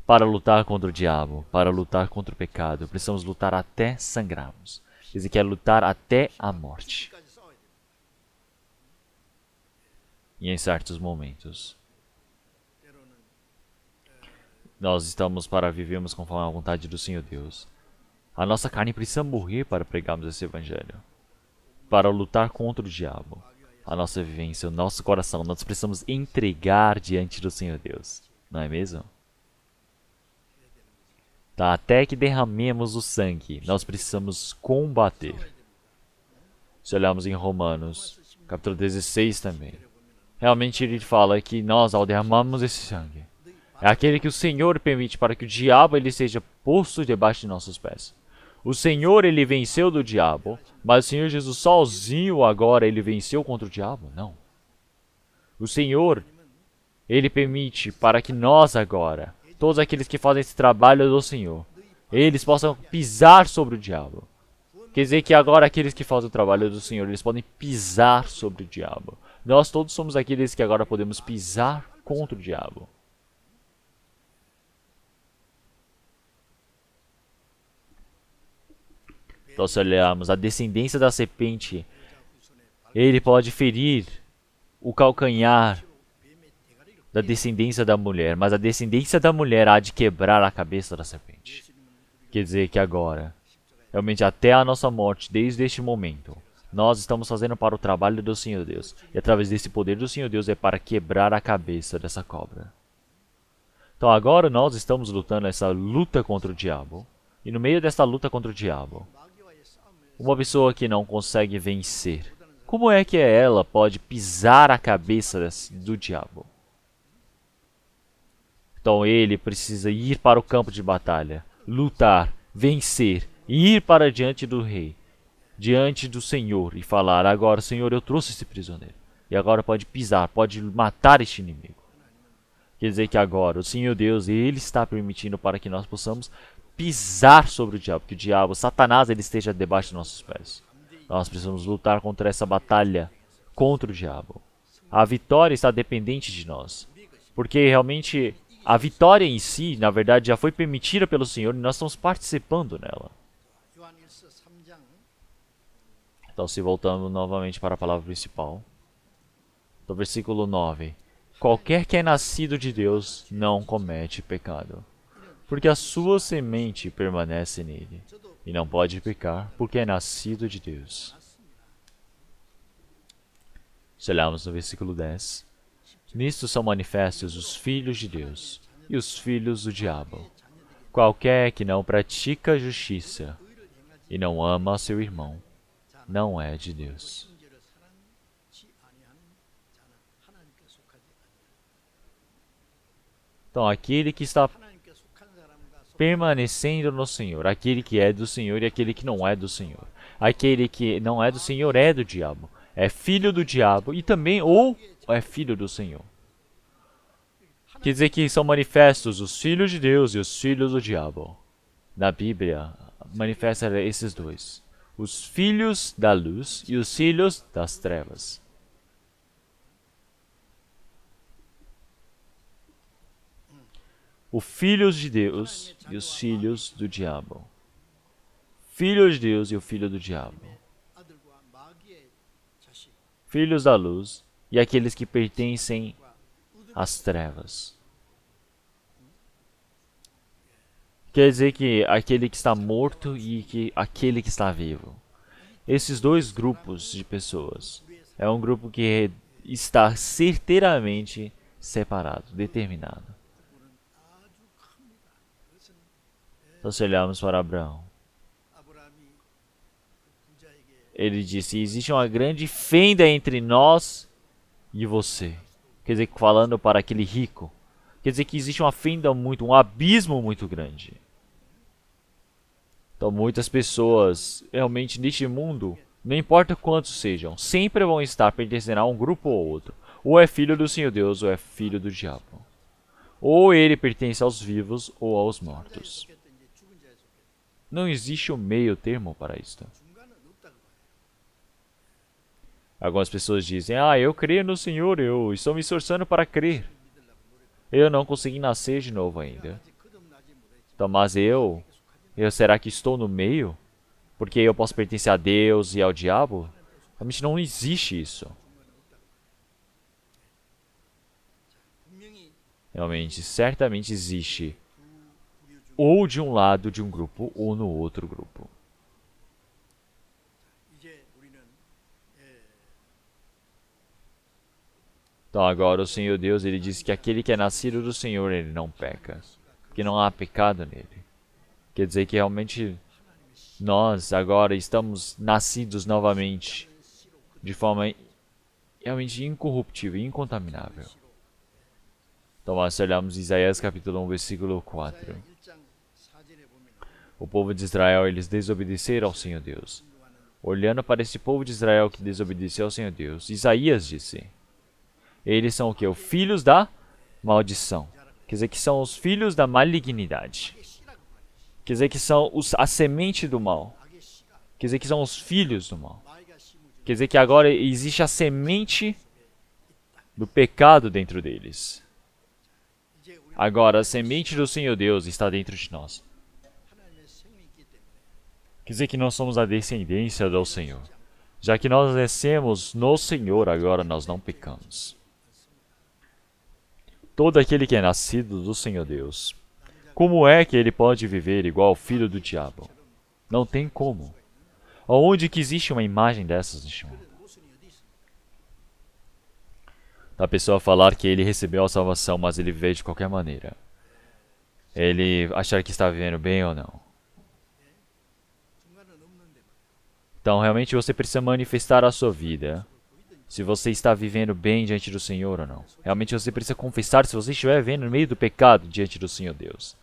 Para lutar contra o diabo, para lutar contra o pecado, precisamos lutar até sangrarmos. Quer dizer que é lutar até a morte. E em certos momentos, nós estamos para vivermos conforme a vontade do Senhor Deus. A nossa carne precisa morrer para pregarmos esse Evangelho. Para lutar contra o diabo. A nossa vivência, o nosso coração, nós precisamos entregar diante do Senhor Deus. Não é mesmo? Tá, até que derramemos o sangue, nós precisamos combater. Se olharmos em Romanos, capítulo 16 também. Realmente ele fala que nós, ao derramarmos esse sangue, é aquele que o Senhor permite para que o diabo ele seja posto debaixo de nossos pés. O Senhor, ele venceu do diabo, mas o Senhor Jesus sozinho agora, ele venceu contra o diabo? Não. O Senhor, ele permite para que nós agora, todos aqueles que fazem esse trabalho do Senhor, eles possam pisar sobre o diabo. Quer dizer que agora aqueles que fazem o trabalho do Senhor, eles podem pisar sobre o diabo. Nós todos somos aqueles que agora podemos pisar contra o diabo. Então, se olharmos a descendência da serpente, ele pode ferir o calcanhar da descendência da mulher, mas a descendência da mulher há de quebrar a cabeça da serpente. Quer dizer que agora, realmente até a nossa morte, desde este momento, nós estamos fazendo para o trabalho do Senhor Deus. E através desse poder do Senhor Deus é para quebrar a cabeça dessa cobra. Então agora nós estamos lutando essa luta contra o diabo. E no meio dessa luta contra o diabo, uma pessoa que não consegue vencer, como é que ela pode pisar a cabeça do diabo? Então ele precisa ir para o campo de batalha, lutar, vencer, e ir para diante do rei, diante do Senhor e falar, agora Senhor, eu trouxe esse prisioneiro. E agora pode pisar, pode matar este inimigo. Quer dizer que agora o Senhor Deus, ele está permitindo para que nós possamos pisar sobre o diabo, que o diabo, Satanás, ele esteja debaixo de nossos pés. Nós precisamos lutar contra essa batalha, contra o diabo. A vitória está dependente de nós, porque realmente a vitória em si, na verdade, já foi permitida pelo Senhor e nós estamos participando nela. Então, se voltamos novamente para a palavra principal, do versículo 9. Qualquer que é nascido de Deus não comete pecado, porque a sua semente permanece nele, e não pode pecar, porque é nascido de Deus. Se olharmos no versículo 10, nisto são manifestos os filhos de Deus e os filhos do diabo. Qualquer que não pratica a justiça e não ama seu irmão, não é de Deus. Então, aquele que está permanecendo no Senhor, aquele que é do Senhor e aquele que não é do Senhor. Aquele que não é do Senhor é do diabo, é filho do diabo e também ou é filho do Senhor. Quer dizer que são manifestos os filhos de Deus e os filhos do diabo. Na Bíblia, manifesta esses dois. Os filhos da luz e os filhos das trevas. Os filhos de Deus e os filhos do diabo. Filho de Deus e o filho do diabo. Filhos da luz e aqueles que pertencem às trevas. Quer dizer que aquele que está morto e aquele que está vivo. Esses dois grupos de pessoas é um grupo que está certeiramente separado, determinado. Então, se olharmos para Abraão, ele disse: existe uma grande fenda entre nós e você. Quer dizer, falando para aquele rico, quer dizer que existe uma fenda um abismo muito grande. Então, muitas pessoas, realmente, neste mundo, não importa quantos sejam, sempre vão estar pertencendo a um grupo ou outro. Ou é filho do Senhor Deus, ou é filho do diabo. Ou ele pertence aos vivos ou aos mortos. Não existe um meio termo para isto. Algumas pessoas dizem: eu creio no Senhor, eu estou me esforçando para crer. Eu não consegui nascer de novo ainda. Então, mas eu será que estou no meio? Porque eu posso pertencer a Deus e ao diabo? Realmente não existe isso. Realmente, certamente existe ou de um lado de um grupo ou no outro grupo. Então agora o Senhor Deus, ele diz que aquele que é nascido do Senhor, ele não peca, porque não há pecado nele. Quer dizer que realmente nós agora estamos nascidos novamente de forma realmente incorruptível e incontaminável. Então nós olhamos Isaías capítulo 1, versículo 4. O povo de Israel, eles desobedeceram ao Senhor Deus. Olhando para esse povo de Israel que desobedeceu ao Senhor Deus, Isaías disse: eles são o quê? Os filhos da maldição. Quer dizer que são os filhos da malignidade. Quer dizer que são a semente do mal. Quer dizer que são os filhos do mal. Quer dizer que agora existe a semente do pecado dentro deles. Agora a semente do Senhor Deus está dentro de nós. Quer dizer que nós somos a descendência do Senhor. Já que nós nascemos no Senhor, agora nós não pecamos. Todo aquele que é nascido do Senhor Deus, como é que ele pode viver igual ao filho do diabo? Não tem como. Onde que existe uma imagem dessas neste mundo? A pessoa falar que ele recebeu a salvação, mas ele vive de qualquer maneira. Ele achar que está vivendo bem ou não. Então, realmente você precisa manifestar a sua vida. Se você está vivendo bem diante do Senhor ou não. Realmente você precisa confessar se você estiver vivendo no meio do pecado diante do Senhor Deus.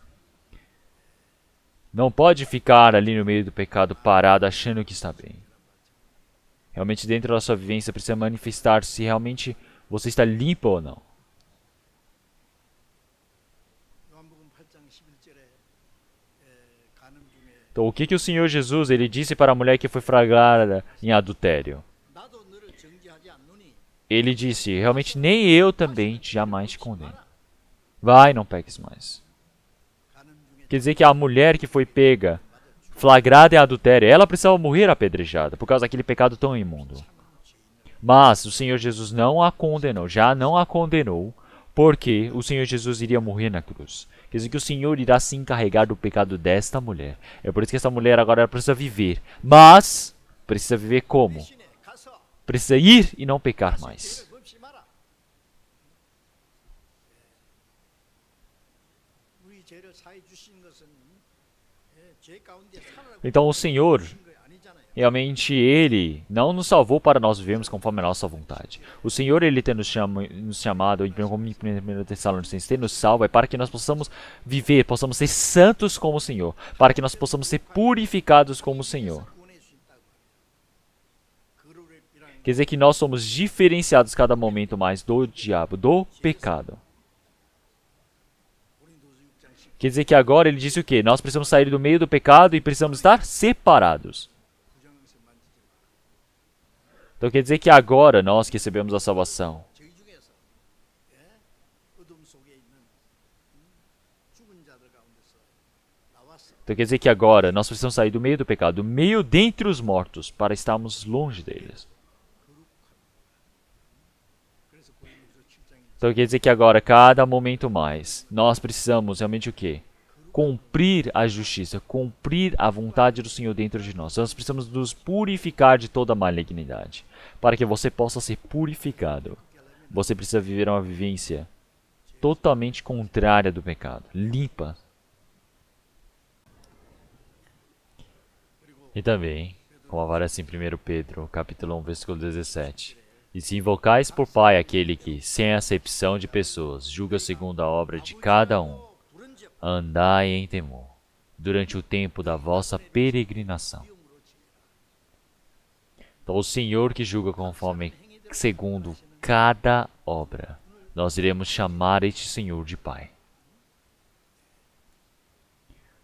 Não pode ficar ali no meio do pecado parado achando que está bem. Realmente dentro da sua vivência precisa manifestar se realmente você está limpo ou não. Então o que o Senhor Jesus ele disse para a mulher que foi flagrada em adultério? Ele disse: realmente nem eu também jamais te condeno. Vai, não peques mais. Quer dizer que a mulher que foi pega, flagrada em adultério, ela precisava morrer apedrejada por causa daquele pecado tão imundo. Mas o Senhor Jesus não a condenou, já não a condenou, porque o Senhor Jesus iria morrer na cruz. Quer dizer que o Senhor irá se encarregar do pecado desta mulher. É por isso que essa mulher agora precisa viver. Mas, precisa viver como? precisa ir e não pecar mais. Então o Senhor, realmente Ele não nos salvou para nós vivermos conforme a nossa vontade. O Senhor, Ele tem nos chamado, como em 1 Tessalonicenses, tem nos salvo, é para que nós possamos viver, possamos ser santos como o Senhor, para que nós possamos ser purificados como o Senhor. Quer dizer que nós somos diferenciados cada momento mais do diabo, do pecado. Quer dizer que agora ele disse o quê? Nós precisamos sair do meio do pecado e precisamos estar separados. Então quer dizer que agora nós que recebemos a salvação, então quer dizer que agora nós precisamos sair do meio do pecado, do meio dentre os mortos, para estarmos longe deles. Então quer dizer que agora, cada momento mais, nós precisamos realmente o quê? Cumprir a justiça, cumprir a vontade do Senhor dentro de nós. Nós precisamos nos purificar de toda malignidade. Para que você possa ser purificado, você precisa viver uma vivência totalmente contrária do pecado, limpa. E também, como aparece em 1 Pedro, capítulo 1, versículo 17. E se invocais por Pai aquele que, sem acepção de pessoas, julga segundo a obra de cada um, andai em temor, durante o tempo da vossa peregrinação. Então, o Senhor que julga conforme, segundo cada obra, nós iremos chamar este Senhor de Pai.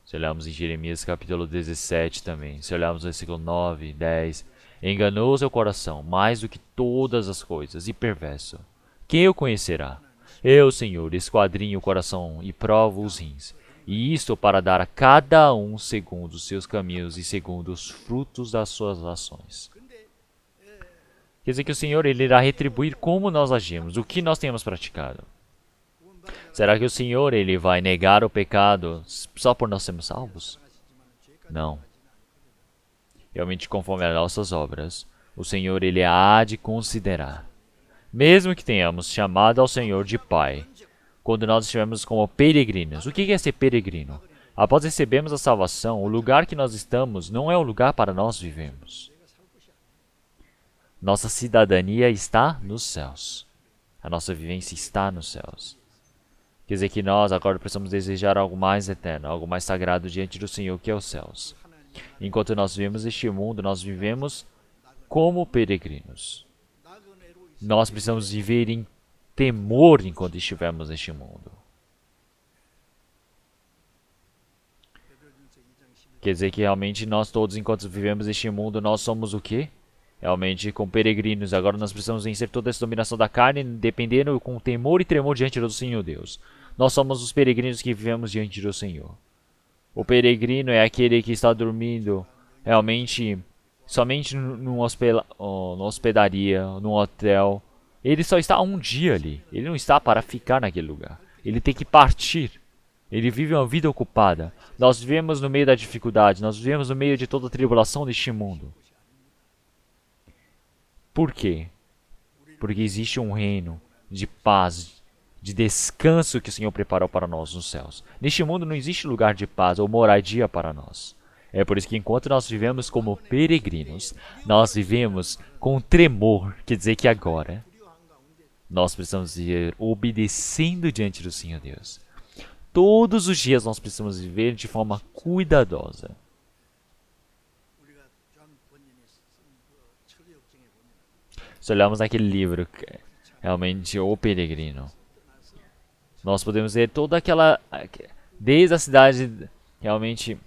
Se olharmos em Jeremias capítulo 17 também, se olharmos no versículo 9, 10, enganou o seu coração mais do que todas as coisas, e perverso. Quem o conhecerá? Eu, Senhor, esquadrinho o coração e provo os rins, e isto para dar a cada um segundo os seus caminhos e segundo os frutos das suas ações. Quer dizer que o Senhor ele irá retribuir como nós agimos, o que nós temos praticado. Será que o Senhor ele vai negar o pecado só por nós sermos salvos? Não. Realmente, conforme as nossas obras, o Senhor ele há de considerar. Mesmo que tenhamos chamado ao Senhor de Pai, quando nós estivermos como peregrinos. O que é ser peregrino? Após recebermos a salvação, o lugar que nós estamos não é o lugar para nós vivermos. Nossa cidadania está nos céus. A nossa vivência está nos céus. Quer dizer que nós agora precisamos desejar algo mais eterno, algo mais sagrado diante do Senhor, que é os céus. Enquanto nós vivemos este mundo, nós vivemos como peregrinos. Nós precisamos viver em temor enquanto estivermos neste mundo. Quer dizer que realmente nós todos, enquanto vivemos este mundo, nós somos o quê? Realmente com peregrinos. Agora nós precisamos vencer toda essa dominação da carne, dependendo com temor e tremor diante do Senhor Deus. Nós somos os peregrinos que vivemos diante do Senhor. O peregrino é aquele que está dormindo realmente somente numa hospedaria, num hotel. Ele só está um dia ali. Ele não está para ficar naquele lugar. Ele tem que partir. Ele vive uma vida ocupada. Nós vivemos no meio da dificuldade. Nós vivemos no meio de toda a tribulação deste mundo. Por quê? Porque existe um reino de paz, de descanso que o Senhor preparou para nós nos céus. Neste mundo não existe lugar de paz ou moradia para nós. É por isso que enquanto nós vivemos como peregrinos, nós vivemos com tremor, quer dizer que agora nós precisamos viver obedecendo diante do Senhor Deus. Todos os dias nós precisamos viver de forma cuidadosa. Se olharmos naquele livro, realmente, O Peregrino, nós podemos ver toda aquela, desde a cidade, realmente,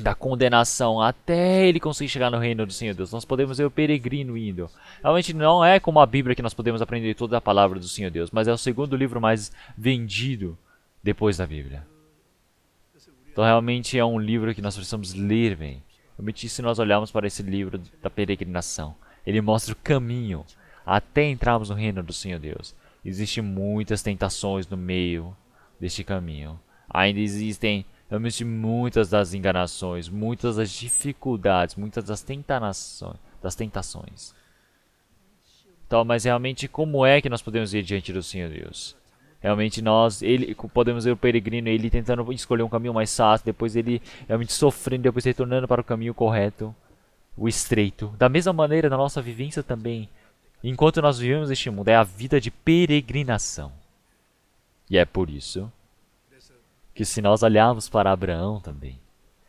da condenação, até ele conseguir chegar no reino do Senhor Deus. Nós podemos ver o peregrino indo. Realmente não é como a Bíblia que nós podemos aprender toda a palavra do Senhor Deus, mas é o segundo livro mais vendido depois da Bíblia. Então realmente é um livro que nós precisamos ler bem. Realmente se nós olharmos para esse livro da peregrinação, ele mostra o caminho até entrarmos no reino do Senhor Deus. Existem muitas tentações no meio deste caminho. Ainda existem realmente muitas das enganações, muitas das dificuldades, muitas das das tentações. Então, mas realmente, como é que nós podemos ir diante do Senhor Deus? Realmente podemos ver o peregrino, ele tentando escolher um caminho mais fácil, depois ele realmente sofrendo, depois retornando para o caminho correto, o estreito. Da mesma maneira, na nossa vivência também, enquanto nós vivemos neste mundo, é a vida de peregrinação. E é por isso que se nós olharmos para Abraão também,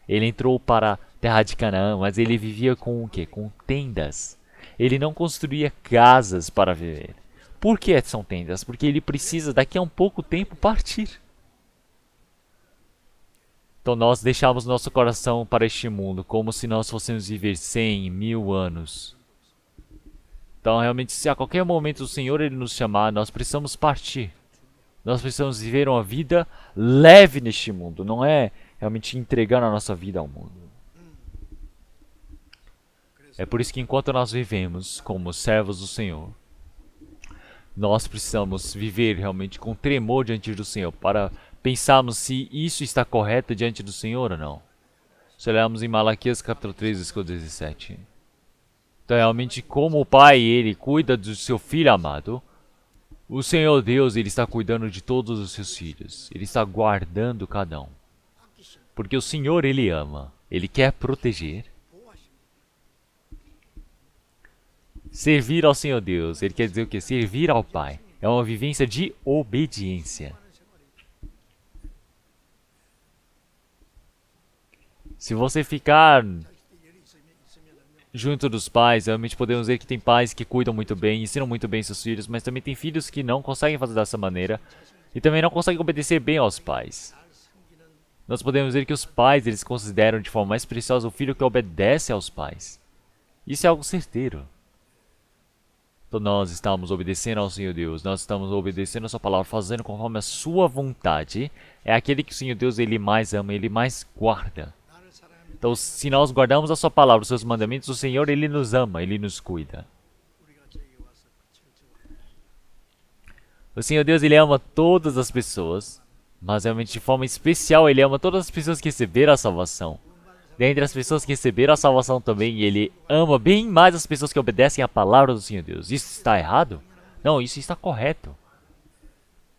ele entrou para a terra de Canaã, mas ele vivia com o quê? Com tendas. Ele não construía casas para viver. Por que são tendas? Porque ele precisa, daqui a um pouco tempo, partir. Então nós deixamos nosso coração para este mundo, como se nós fôssemos viver 100, 1000 anos. Então realmente, se a qualquer momento o Senhor ele nos chamar, nós precisamos partir. Nós precisamos viver uma vida leve neste mundo, não é realmente entregar a nossa vida ao mundo. É por isso que enquanto nós vivemos como servos do Senhor, nós precisamos viver realmente com tremor diante do Senhor, para pensarmos se isso está correto diante do Senhor ou não. Se olharmos em Malaquias capítulo 3, versículo 17. Então realmente como o Pai, ele cuida do seu Filho amado, o Senhor Deus, ele está cuidando de todos os seus filhos. Ele está guardando cada um. Porque o Senhor, ele ama. Ele quer proteger. Servir ao Senhor Deus, ele quer dizer o quê? Servir ao Pai. É uma vivência de obediência. Se você ficar junto dos pais, realmente podemos ver que tem pais que cuidam muito bem, ensinam muito bem seus filhos, mas também tem filhos que não conseguem fazer dessa maneira e também não conseguem obedecer bem aos pais. Nós podemos ver que os pais, eles consideram de forma mais preciosa o filho que obedece aos pais. Isso é algo certeiro. Então nós estamos obedecendo ao Senhor Deus, nós estamos obedecendo a sua palavra, fazendo conforme a sua vontade. É aquele que o Senhor Deus ele mais ama, ele mais guarda. Então se nós guardamos a sua palavra, os seus mandamentos, o Senhor ele nos ama, ele nos cuida. O Senhor Deus ele ama todas as pessoas, mas realmente de forma especial ele ama todas as pessoas que receberam a salvação. Dentre as pessoas que receberam a salvação também, ele ama bem mais as pessoas que obedecem à palavra do Senhor Deus. Isso está errado? Não, isso está correto.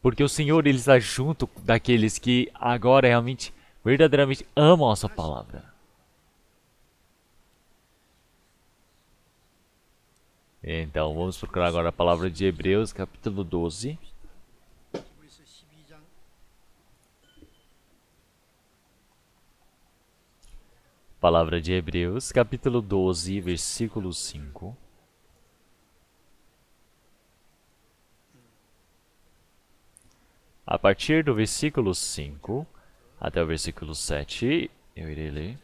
Porque o Senhor ele está junto daqueles que agora realmente, verdadeiramente amam a sua palavra. Então, vamos procurar agora a palavra de Hebreus, capítulo 12. Palavra de Hebreus, capítulo 12, versículo 5. A partir do versículo 5 até o versículo 7, eu irei ler.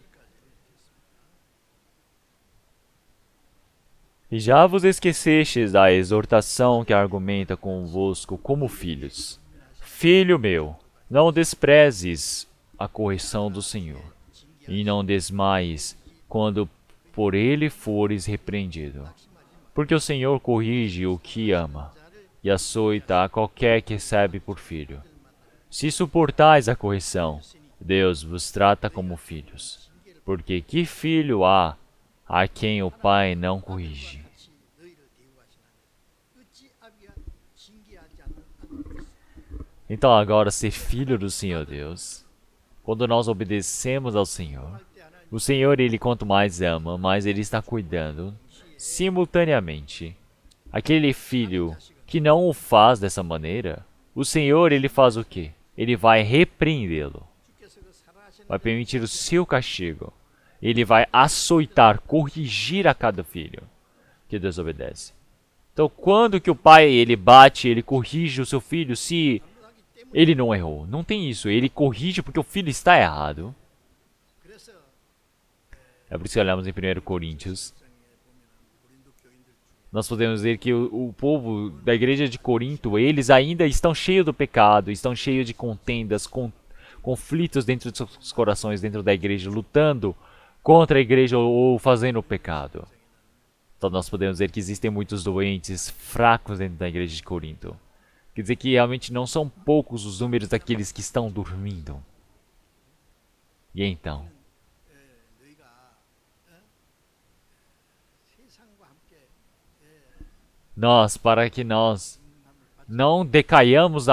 E já vos esquecestes da exortação que argumenta convosco como filhos. Filho meu, não desprezes a correção do Senhor, e não desmaies quando por ele fores repreendido. Porque o Senhor corrige o que ama, e açoita a qualquer que recebe por filho. Se suportais a correção, Deus vos trata como filhos. Porque que filho há a quem o Pai não corrige? Então agora ser filho do Senhor Deus, quando nós obedecemos ao Senhor, o Senhor ele quanto mais ama, mais ele está cuidando, simultaneamente. Aquele filho que não o faz dessa maneira, o Senhor ele faz o quê? Ele vai repreendê-lo, vai permitir o seu castigo, ele vai açoitar, corrigir a cada filho que desobedece. Então quando que o pai ele bate, ele corrige o seu filho se ele não errou? Não tem isso, ele corrige porque o filho está errado. É por isso que olhamos em 1 Coríntios. Nós podemos ver que o povo da igreja de Corinto, eles ainda estão cheios do pecado, estão cheios de contendas, conflitos dentro de seus corações, dentro da igreja, lutando contra a igreja ou fazendo o pecado. Então nós podemos ver que existem muitos doentes, fracos dentro da igreja de Corinto. Quer dizer que realmente não são poucos os números daqueles que estão dormindo. E então? para que nós não decaiamos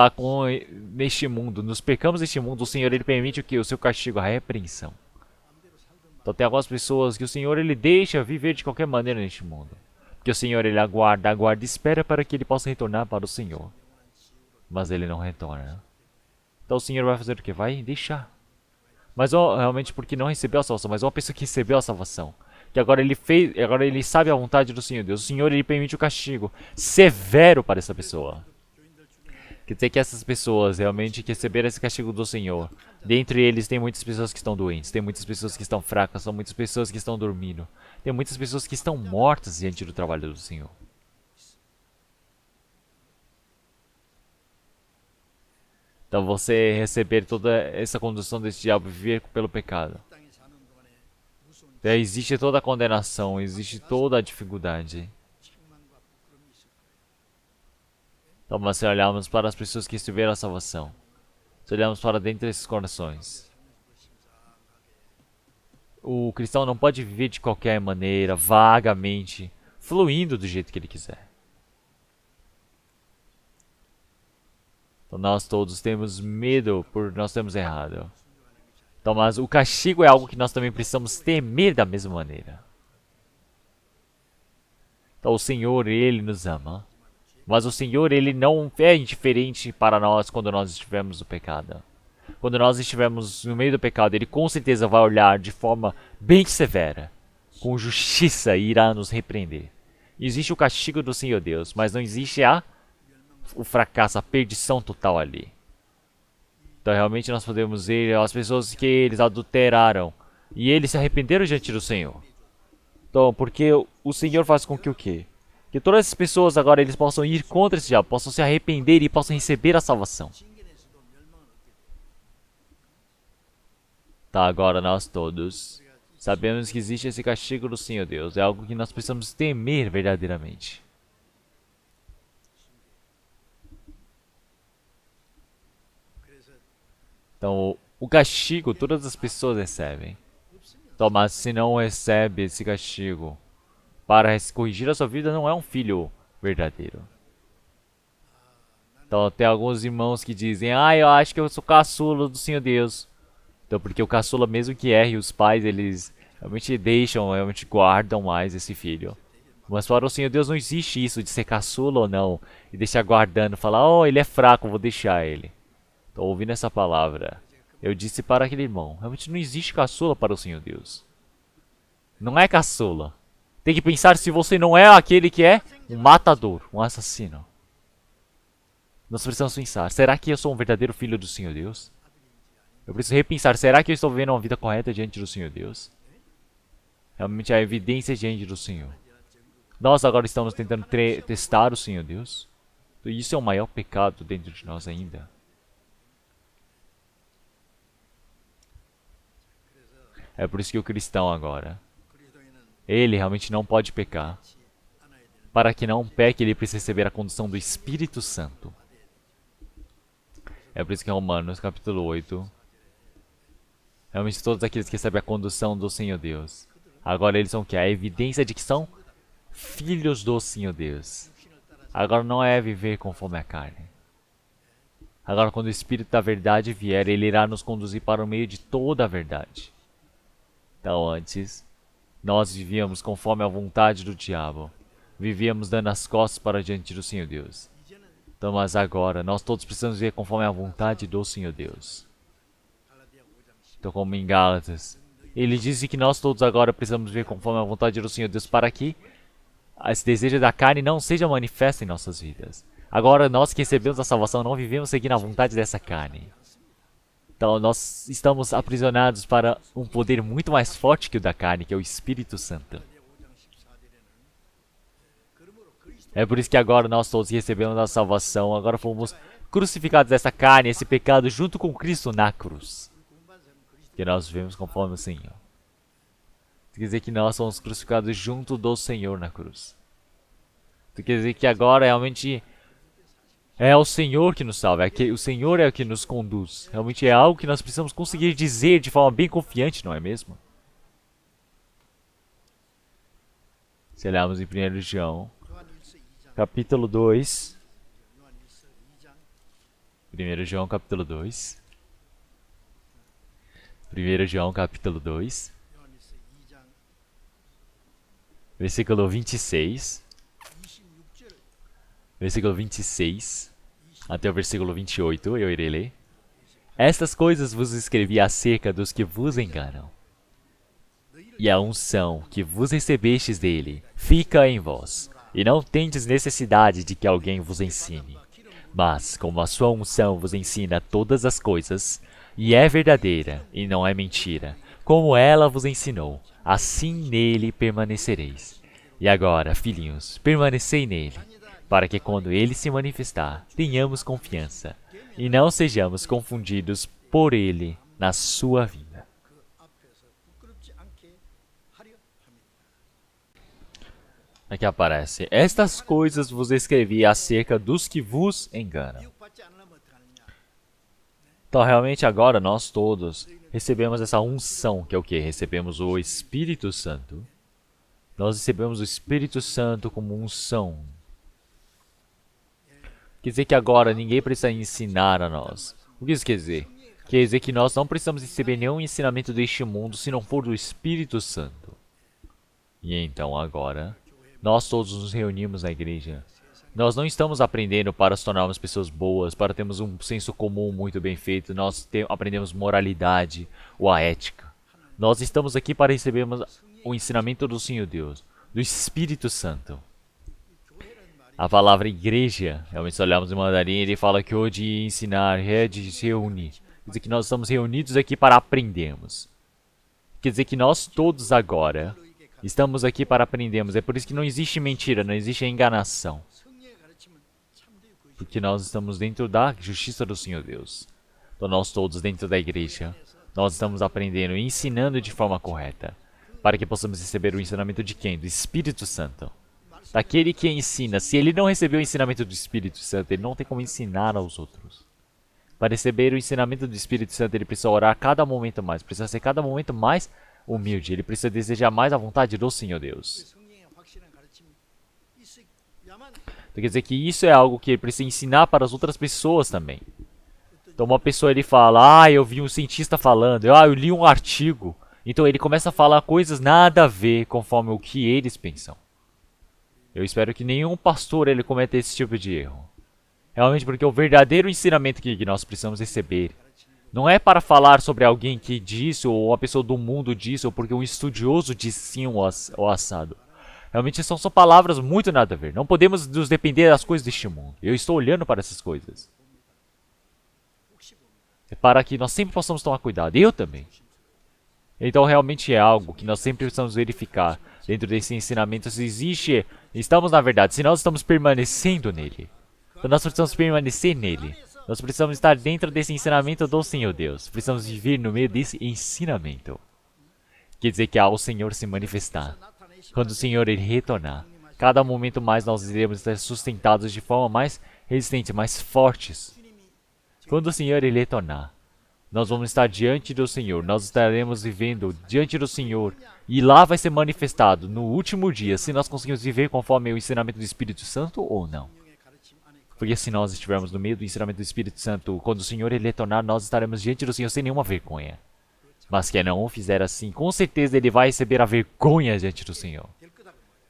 neste mundo, nos pecamos neste mundo, o Senhor ele permite o que? O seu castigo, a repreensão. Então tem algumas pessoas que o Senhor ele deixa viver de qualquer maneira neste mundo. Porque o Senhor ele aguarda e espera para que ele possa retornar para o Senhor. Mas ele não retorna. Então o Senhor vai fazer o que? Vai deixar. Mas realmente porque não recebeu a salvação, mas uma pessoa que recebeu a salvação, que agora ele sabe a vontade do Senhor Deus. O Senhor ele permite o castigo severo para essa pessoa. Quer dizer que essas pessoas realmente que receberam esse castigo do Senhor, dentre eles tem muitas pessoas que estão doentes, tem muitas pessoas que estão fracas, são muitas pessoas que estão dormindo, tem muitas pessoas que estão mortas diante do trabalho do Senhor. Então você receber toda essa condução desse diabo, viver pelo pecado. Então, existe toda a condenação, existe toda a dificuldade. Então, mas se olharmos para as pessoas que receberam a salvação, se olharmos para dentro desses corações, o cristão não pode viver de qualquer maneira, vagamente, fluindo do jeito que ele quiser. Então nós todos temos medo por nós termos errado. Então, mas o castigo é algo que nós também precisamos temer da mesma maneira. Então o Senhor, Ele nos ama. Mas o Senhor, Ele não é indiferente para nós quando nós estivermos no pecado. Quando nós estivermos no meio do pecado, Ele com certeza vai olhar de forma bem severa, com justiça, e irá nos repreender. Existe o castigo do Senhor Deus, mas não existe o fracasso, a perdição total ali. Então realmente nós podemos ver as pessoas que eles adulteraram e eles se arrependeram diante do Senhor. Então, porque o Senhor faz com que o quê? Que todas essas pessoas agora eles possam ir contra esse diabo, possam se arrepender e possam receber a salvação. Tá, agora nós todos sabemos que existe esse castigo do Senhor Deus. É algo que nós precisamos temer verdadeiramente. Então, o castigo todas as pessoas recebem. Então, mas se não recebe esse castigo para corrigir a sua vida, não é um filho verdadeiro. Então, tem alguns irmãos que dizem: eu acho que eu sou caçula do Senhor Deus. Então, porque o caçula, mesmo que erre, os pais, eles realmente deixam, realmente guardam mais esse filho. Mas para o Senhor Deus não existe isso de ser caçula ou não. E deixar guardando, falar: ele é fraco, vou deixar ele. Então, ouvindo essa palavra, eu disse para aquele irmão: realmente não existe caçula para o Senhor Deus. Não é caçula. Tem que pensar se você não é aquele que é um matador, um assassino. Nós precisamos pensar: será que eu sou um verdadeiro filho do Senhor Deus? Eu preciso repensar: será que eu estou vivendo uma vida correta diante do Senhor Deus? Realmente há evidência diante do Senhor. Nós agora estamos tentando testar o Senhor Deus. Então, isso é o maior pecado dentro de nós ainda. É por isso que o cristão agora, ele realmente não pode pecar. Para que não peque, ele precisa receber a condução do Espírito Santo. É por isso que em Romanos capítulo 8, realmente todos aqueles que recebem a condução do Senhor Deus, agora eles são o que? A evidência de que são filhos do Senhor Deus. Agora não é viver conforme a carne. Agora quando o Espírito da verdade vier, ele irá nos conduzir para o meio de toda a verdade. Então antes, nós vivíamos conforme a vontade do diabo. Vivíamos dando as costas para diante do Senhor Deus. Então, mas agora, nós todos precisamos viver conforme a vontade do Senhor Deus. Então, como em Gálatas, ele disse que nós todos agora precisamos viver conforme a vontade do Senhor Deus para que esse desejo da carne não seja manifesto em nossas vidas. Agora, nós que recebemos a salvação não vivemos seguindo a vontade dessa carne. Então, nós estamos aprisionados para um poder muito mais forte que o da carne, que é o Espírito Santo. É por isso que agora nós todos recebemos a salvação, agora fomos crucificados dessa carne, esse pecado, junto com Cristo na cruz. Que nós vivemos conforme o Senhor. Quer dizer que nós somos crucificados junto do Senhor na cruz. Quer dizer que agora realmente é o Senhor que nos salva, o Senhor é o que nos conduz. Realmente é algo que nós precisamos conseguir dizer de forma bem confiante, não é mesmo? Se olharmos em 1 João, capítulo 2. 1 João, capítulo 2. 1 João, capítulo 2. Versículo 26. Versículo 26. Até o versículo 28, eu irei ler. Estas coisas vos escrevi acerca dos que vos enganam. E a unção que vos recebestes dele fica em vós, e não tendes necessidade de que alguém vos ensine. Mas, como a sua unção vos ensina todas as coisas, e é verdadeira e não é mentira, como ela vos ensinou, assim nele permanecereis. E agora, filhinhos, permanecei nele, para que quando ele se manifestar, tenhamos confiança, e não sejamos confundidos por ele na sua vinda. Aqui aparece: estas coisas vos escrevi acerca dos que vos enganam. Então, realmente agora nós todos recebemos essa unção, que é o que? Recebemos o Espírito Santo. Nós recebemos o Espírito Santo como unção. Quer dizer que agora ninguém precisa ensinar a nós. O que isso quer dizer? Quer dizer que nós não precisamos receber nenhum ensinamento deste mundo se não for do Espírito Santo. E então agora, nós todos nos reunimos na igreja. Nós não estamos aprendendo para nos tornarmos pessoas boas, para termos um senso comum muito bem feito. Nós aprendemos moralidade ou a ética. Nós estamos aqui para recebermos o ensinamento do Senhor Deus, do Espírito Santo. A palavra igreja, realmente se olharmos em mandarim, ele fala que o de ensinar é de se reunir. Quer dizer que nós estamos reunidos aqui para aprendermos. Quer dizer que nós todos agora estamos aqui para aprendermos. É por isso que não existe mentira, não existe enganação. Porque nós estamos dentro da justiça do Senhor Deus. Então nós todos dentro da igreja, nós estamos aprendendo e ensinando de forma correta. Para que possamos receber o ensinamento de quem? Do Espírito Santo. Daquele que ensina. Se ele não recebeu o ensinamento do Espírito Santo, ele não tem como ensinar aos outros. Para receber o ensinamento do Espírito Santo, ele precisa orar cada momento mais. Precisa ser cada momento mais humilde. Ele precisa desejar mais a vontade do Senhor Deus. Então, quer dizer que isso é algo que ele precisa ensinar para as outras pessoas também. Então uma pessoa ele fala: eu vi um cientista falando, eu li um artigo. Então ele começa a falar coisas nada a ver conforme o que eles pensam. Eu espero que nenhum pastor ele cometa esse tipo de erro. Realmente, porque o verdadeiro ensinamento que nós precisamos receber não é para falar sobre alguém que disse, ou uma pessoa do mundo disse, ou porque um estudioso disse sim ou assado. Realmente são palavras muito nada a ver. Não podemos nos depender das coisas deste mundo. Eu estou olhando para essas coisas. É para que nós sempre possamos tomar cuidado. Eu também. Então realmente é algo que nós sempre precisamos verificar dentro desse ensinamento. Se existe, estamos na verdade, se nós estamos permanecendo nele. Então nós precisamos permanecer nele. Nós precisamos estar dentro desse ensinamento do Senhor Deus. Precisamos viver no meio desse ensinamento. Quer dizer que ao Senhor se manifestar. Quando o Senhor ele retornar, cada momento mais nós iremos estar sustentados de forma mais resistente, mais fortes. Quando o Senhor ele retornar, nós vamos estar diante do Senhor, nós estaremos vivendo diante do Senhor, e lá vai ser manifestado no último dia se nós conseguimos viver conforme o ensinamento do Espírito Santo ou não. Porque se nós estivermos no meio do ensinamento do Espírito Santo, quando o Senhor ele retornar, nós estaremos diante do Senhor sem nenhuma vergonha. Mas quem não o fizer assim, com certeza ele vai receber a vergonha diante do Senhor.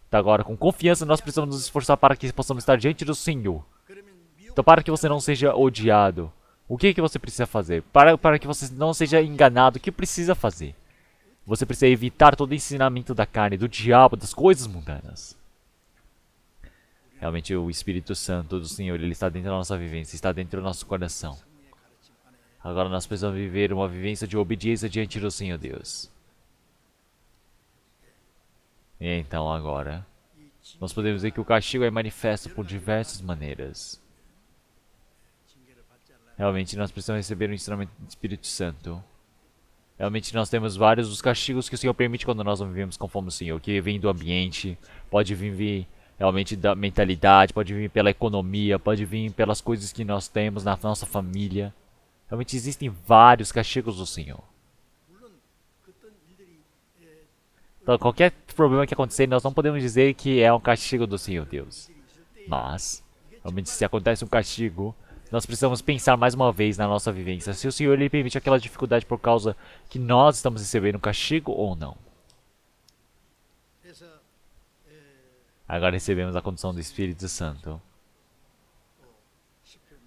Então agora, com confiança, nós precisamos nos esforçar para que possamos estar diante do Senhor. Então para que você não seja odiado, o que você precisa fazer? Para que você não seja enganado, o que precisa fazer? Você precisa evitar todo o ensinamento da carne, do diabo, das coisas mundanas. Realmente o Espírito Santo do Senhor, ele está dentro da nossa vivência, está dentro do nosso coração. Agora nós precisamos viver uma vivência de obediência diante do Senhor Deus. E então agora, nós podemos ver que o castigo é manifesto por diversas maneiras. Realmente nós precisamos receber o ensinamento do Espírito Santo. Realmente nós temos vários dos castigos que o Senhor permite quando nós não vivemos conforme o Senhor. Que vem do ambiente, pode vir realmente da mentalidade, pode vir pela economia, pode vir pelas coisas que nós temos na nossa família. Realmente existem vários castigos do Senhor. Então qualquer problema que acontecer, nós não podemos dizer que é um castigo do Senhor Deus. Mas, realmente, se acontece um castigo, nós precisamos pensar mais uma vez na nossa vivência. Se o Senhor ele permite aquela dificuldade por causa que nós estamos recebendo um castigo ou não. Agora recebemos a condição do Espírito Santo.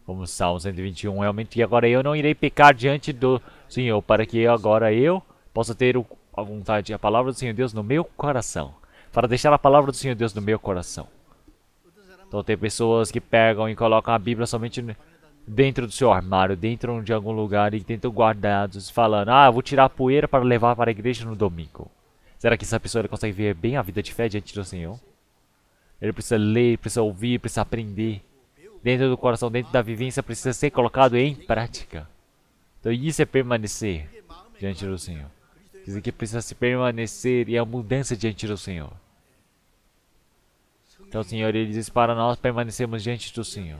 Como Salmo 121, realmente, e agora eu não irei pecar diante do Senhor, para que agora eu possa ter a vontade e a palavra do Senhor Deus no meu coração. Para deixar a palavra do Senhor Deus no meu coração. Então tem pessoas que pegam e colocam a Bíblia somente dentro do seu armário, dentro de algum lugar e tentam guardados, falando, eu vou tirar a poeira para levar para a igreja no domingo. Será que essa pessoa consegue ver bem a vida de fé diante do Senhor? Ele precisa ler, precisa ouvir, precisa aprender. Dentro do coração, dentro da vivência, precisa ser colocado em prática. Então isso é permanecer diante do Senhor. Quer dizer que precisa se permanecer e a mudança diante do Senhor. Então o Senhor ele diz para nós permanecermos diante do Senhor.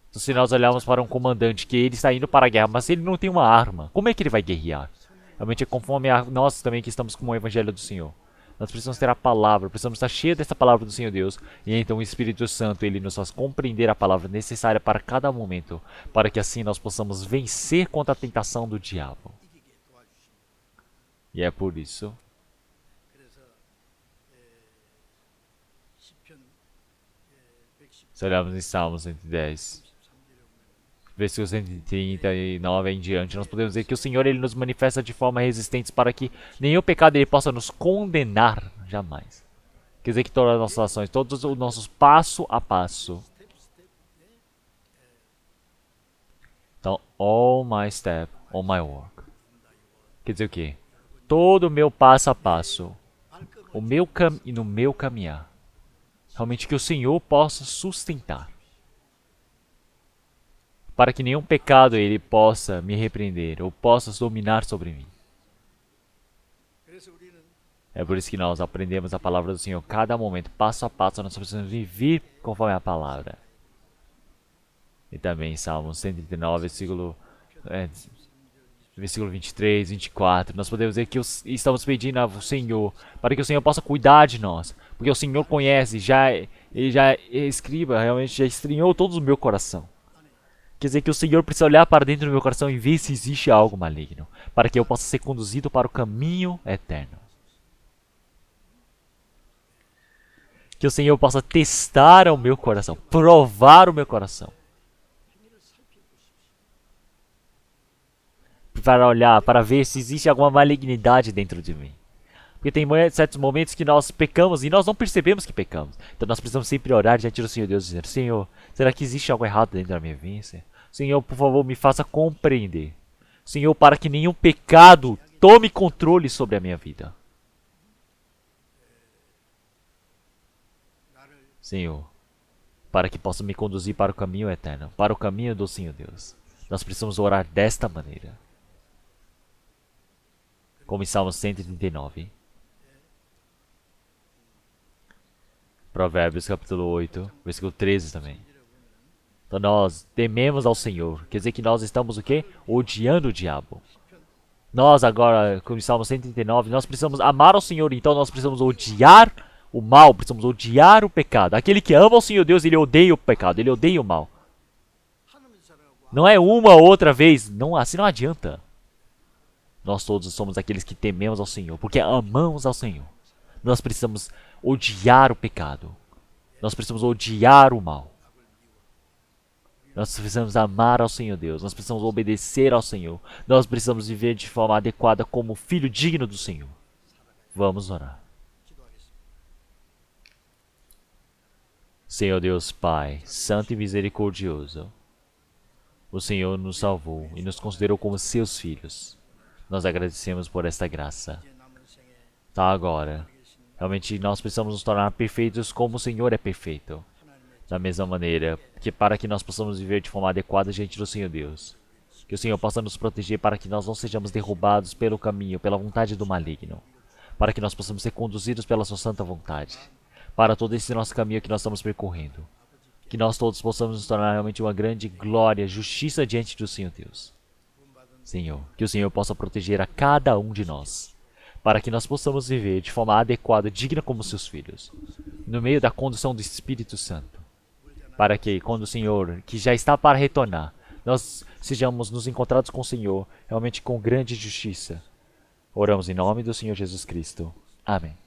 Então, se nós olharmos para um comandante que ele está indo para a guerra, mas ele não tem uma arma, como é que ele vai guerrear? Realmente é conforme nós também que estamos com o Evangelho do Senhor. Nós precisamos ter a palavra, precisamos estar cheios dessa palavra do Senhor Deus. E então o Espírito Santo, ele nos faz compreender a palavra necessária para cada momento, para que assim nós possamos vencer contra a tentação do diabo. E é por isso se olharmos em Salmos 110, versículo 139 em diante, nós podemos ver que o Senhor ele nos manifesta de forma resistente para que nenhum pecado ele possa nos condenar jamais. Quer dizer que todas as nossas ações, todos os nossos passo a passo. Então, all my step, all my work. Quer dizer o quê? Todo o meu passo a passo, no meu caminhar. Realmente que o Senhor possa sustentar. Para que nenhum pecado ele possa me repreender ou possa dominar sobre mim. É por isso que nós aprendemos a palavra do Senhor cada momento, passo a passo, nós precisamos viver conforme a palavra. E também Salmo 139, versículo 23, 24, nós podemos ver que estamos pedindo ao Senhor, para que o Senhor possa cuidar de nós, porque o Senhor conhece, ele já escriba, realmente já estranhou todo o meu coração. Quer dizer que o Senhor precisa olhar para dentro do meu coração e ver se existe algo maligno, para que eu possa ser conduzido para o caminho eterno. Que o Senhor possa testar o meu coração, provar o meu coração. Para olhar, para ver se existe alguma malignidade dentro de mim. Porque tem certos momentos que nós pecamos e nós não percebemos que pecamos. Então nós precisamos sempre orar diante do Senhor Deus, dizendo, Senhor, será que existe algo errado dentro da minha vivência? Senhor, por favor, me faça compreender. Senhor, para que nenhum pecado tome controle sobre a minha vida. Senhor, para que possa me conduzir para o caminho eterno, para o caminho do Senhor Deus. Nós precisamos orar desta maneira. Como em Salmo 139. Provérbios capítulo 8, versículo 13 também. Então nós tememos ao Senhor. Quer dizer que nós estamos o quê? Odiando o diabo. Nós agora, como em Salmo 139, nós precisamos amar ao Senhor. Então nós precisamos odiar o mal, precisamos odiar o pecado. Aquele que ama o Senhor Deus, ele odeia o pecado, ele odeia o mal. Não é uma ou outra vez, não, assim não adianta. Nós todos somos aqueles que tememos ao Senhor, porque amamos ao Senhor. Nós precisamos odiar o pecado. Nós precisamos odiar o mal. Nós precisamos amar ao Senhor Deus. Nós precisamos obedecer ao Senhor. Nós precisamos viver de forma adequada como filho digno do Senhor. Vamos orar. Senhor Deus Pai, santo e misericordioso, o Senhor nos salvou e nos considerou como seus filhos. Nós agradecemos por esta graça. Tá agora. Realmente nós precisamos nos tornar perfeitos como o Senhor é perfeito. Da mesma maneira, que para que nós possamos viver de forma adequada diante do Senhor Deus. Que o Senhor possa nos proteger para que nós não sejamos derrubados pelo caminho, pela vontade do maligno. Para que nós possamos ser conduzidos pela sua santa vontade. Para todo esse nosso caminho que nós estamos percorrendo. Que nós todos possamos nos tornar realmente uma grande glória, justiça diante do Senhor Deus. Senhor, que o Senhor possa proteger a cada um de nós, para que nós possamos viver de forma adequada, digna como seus filhos. no meio da condução do Espírito Santo, para que, quando o Senhor, que já está para retornar, nós sejamos nos encontrados com o Senhor, realmente com grande justiça. Oramos em nome do Senhor Jesus Cristo. Amém.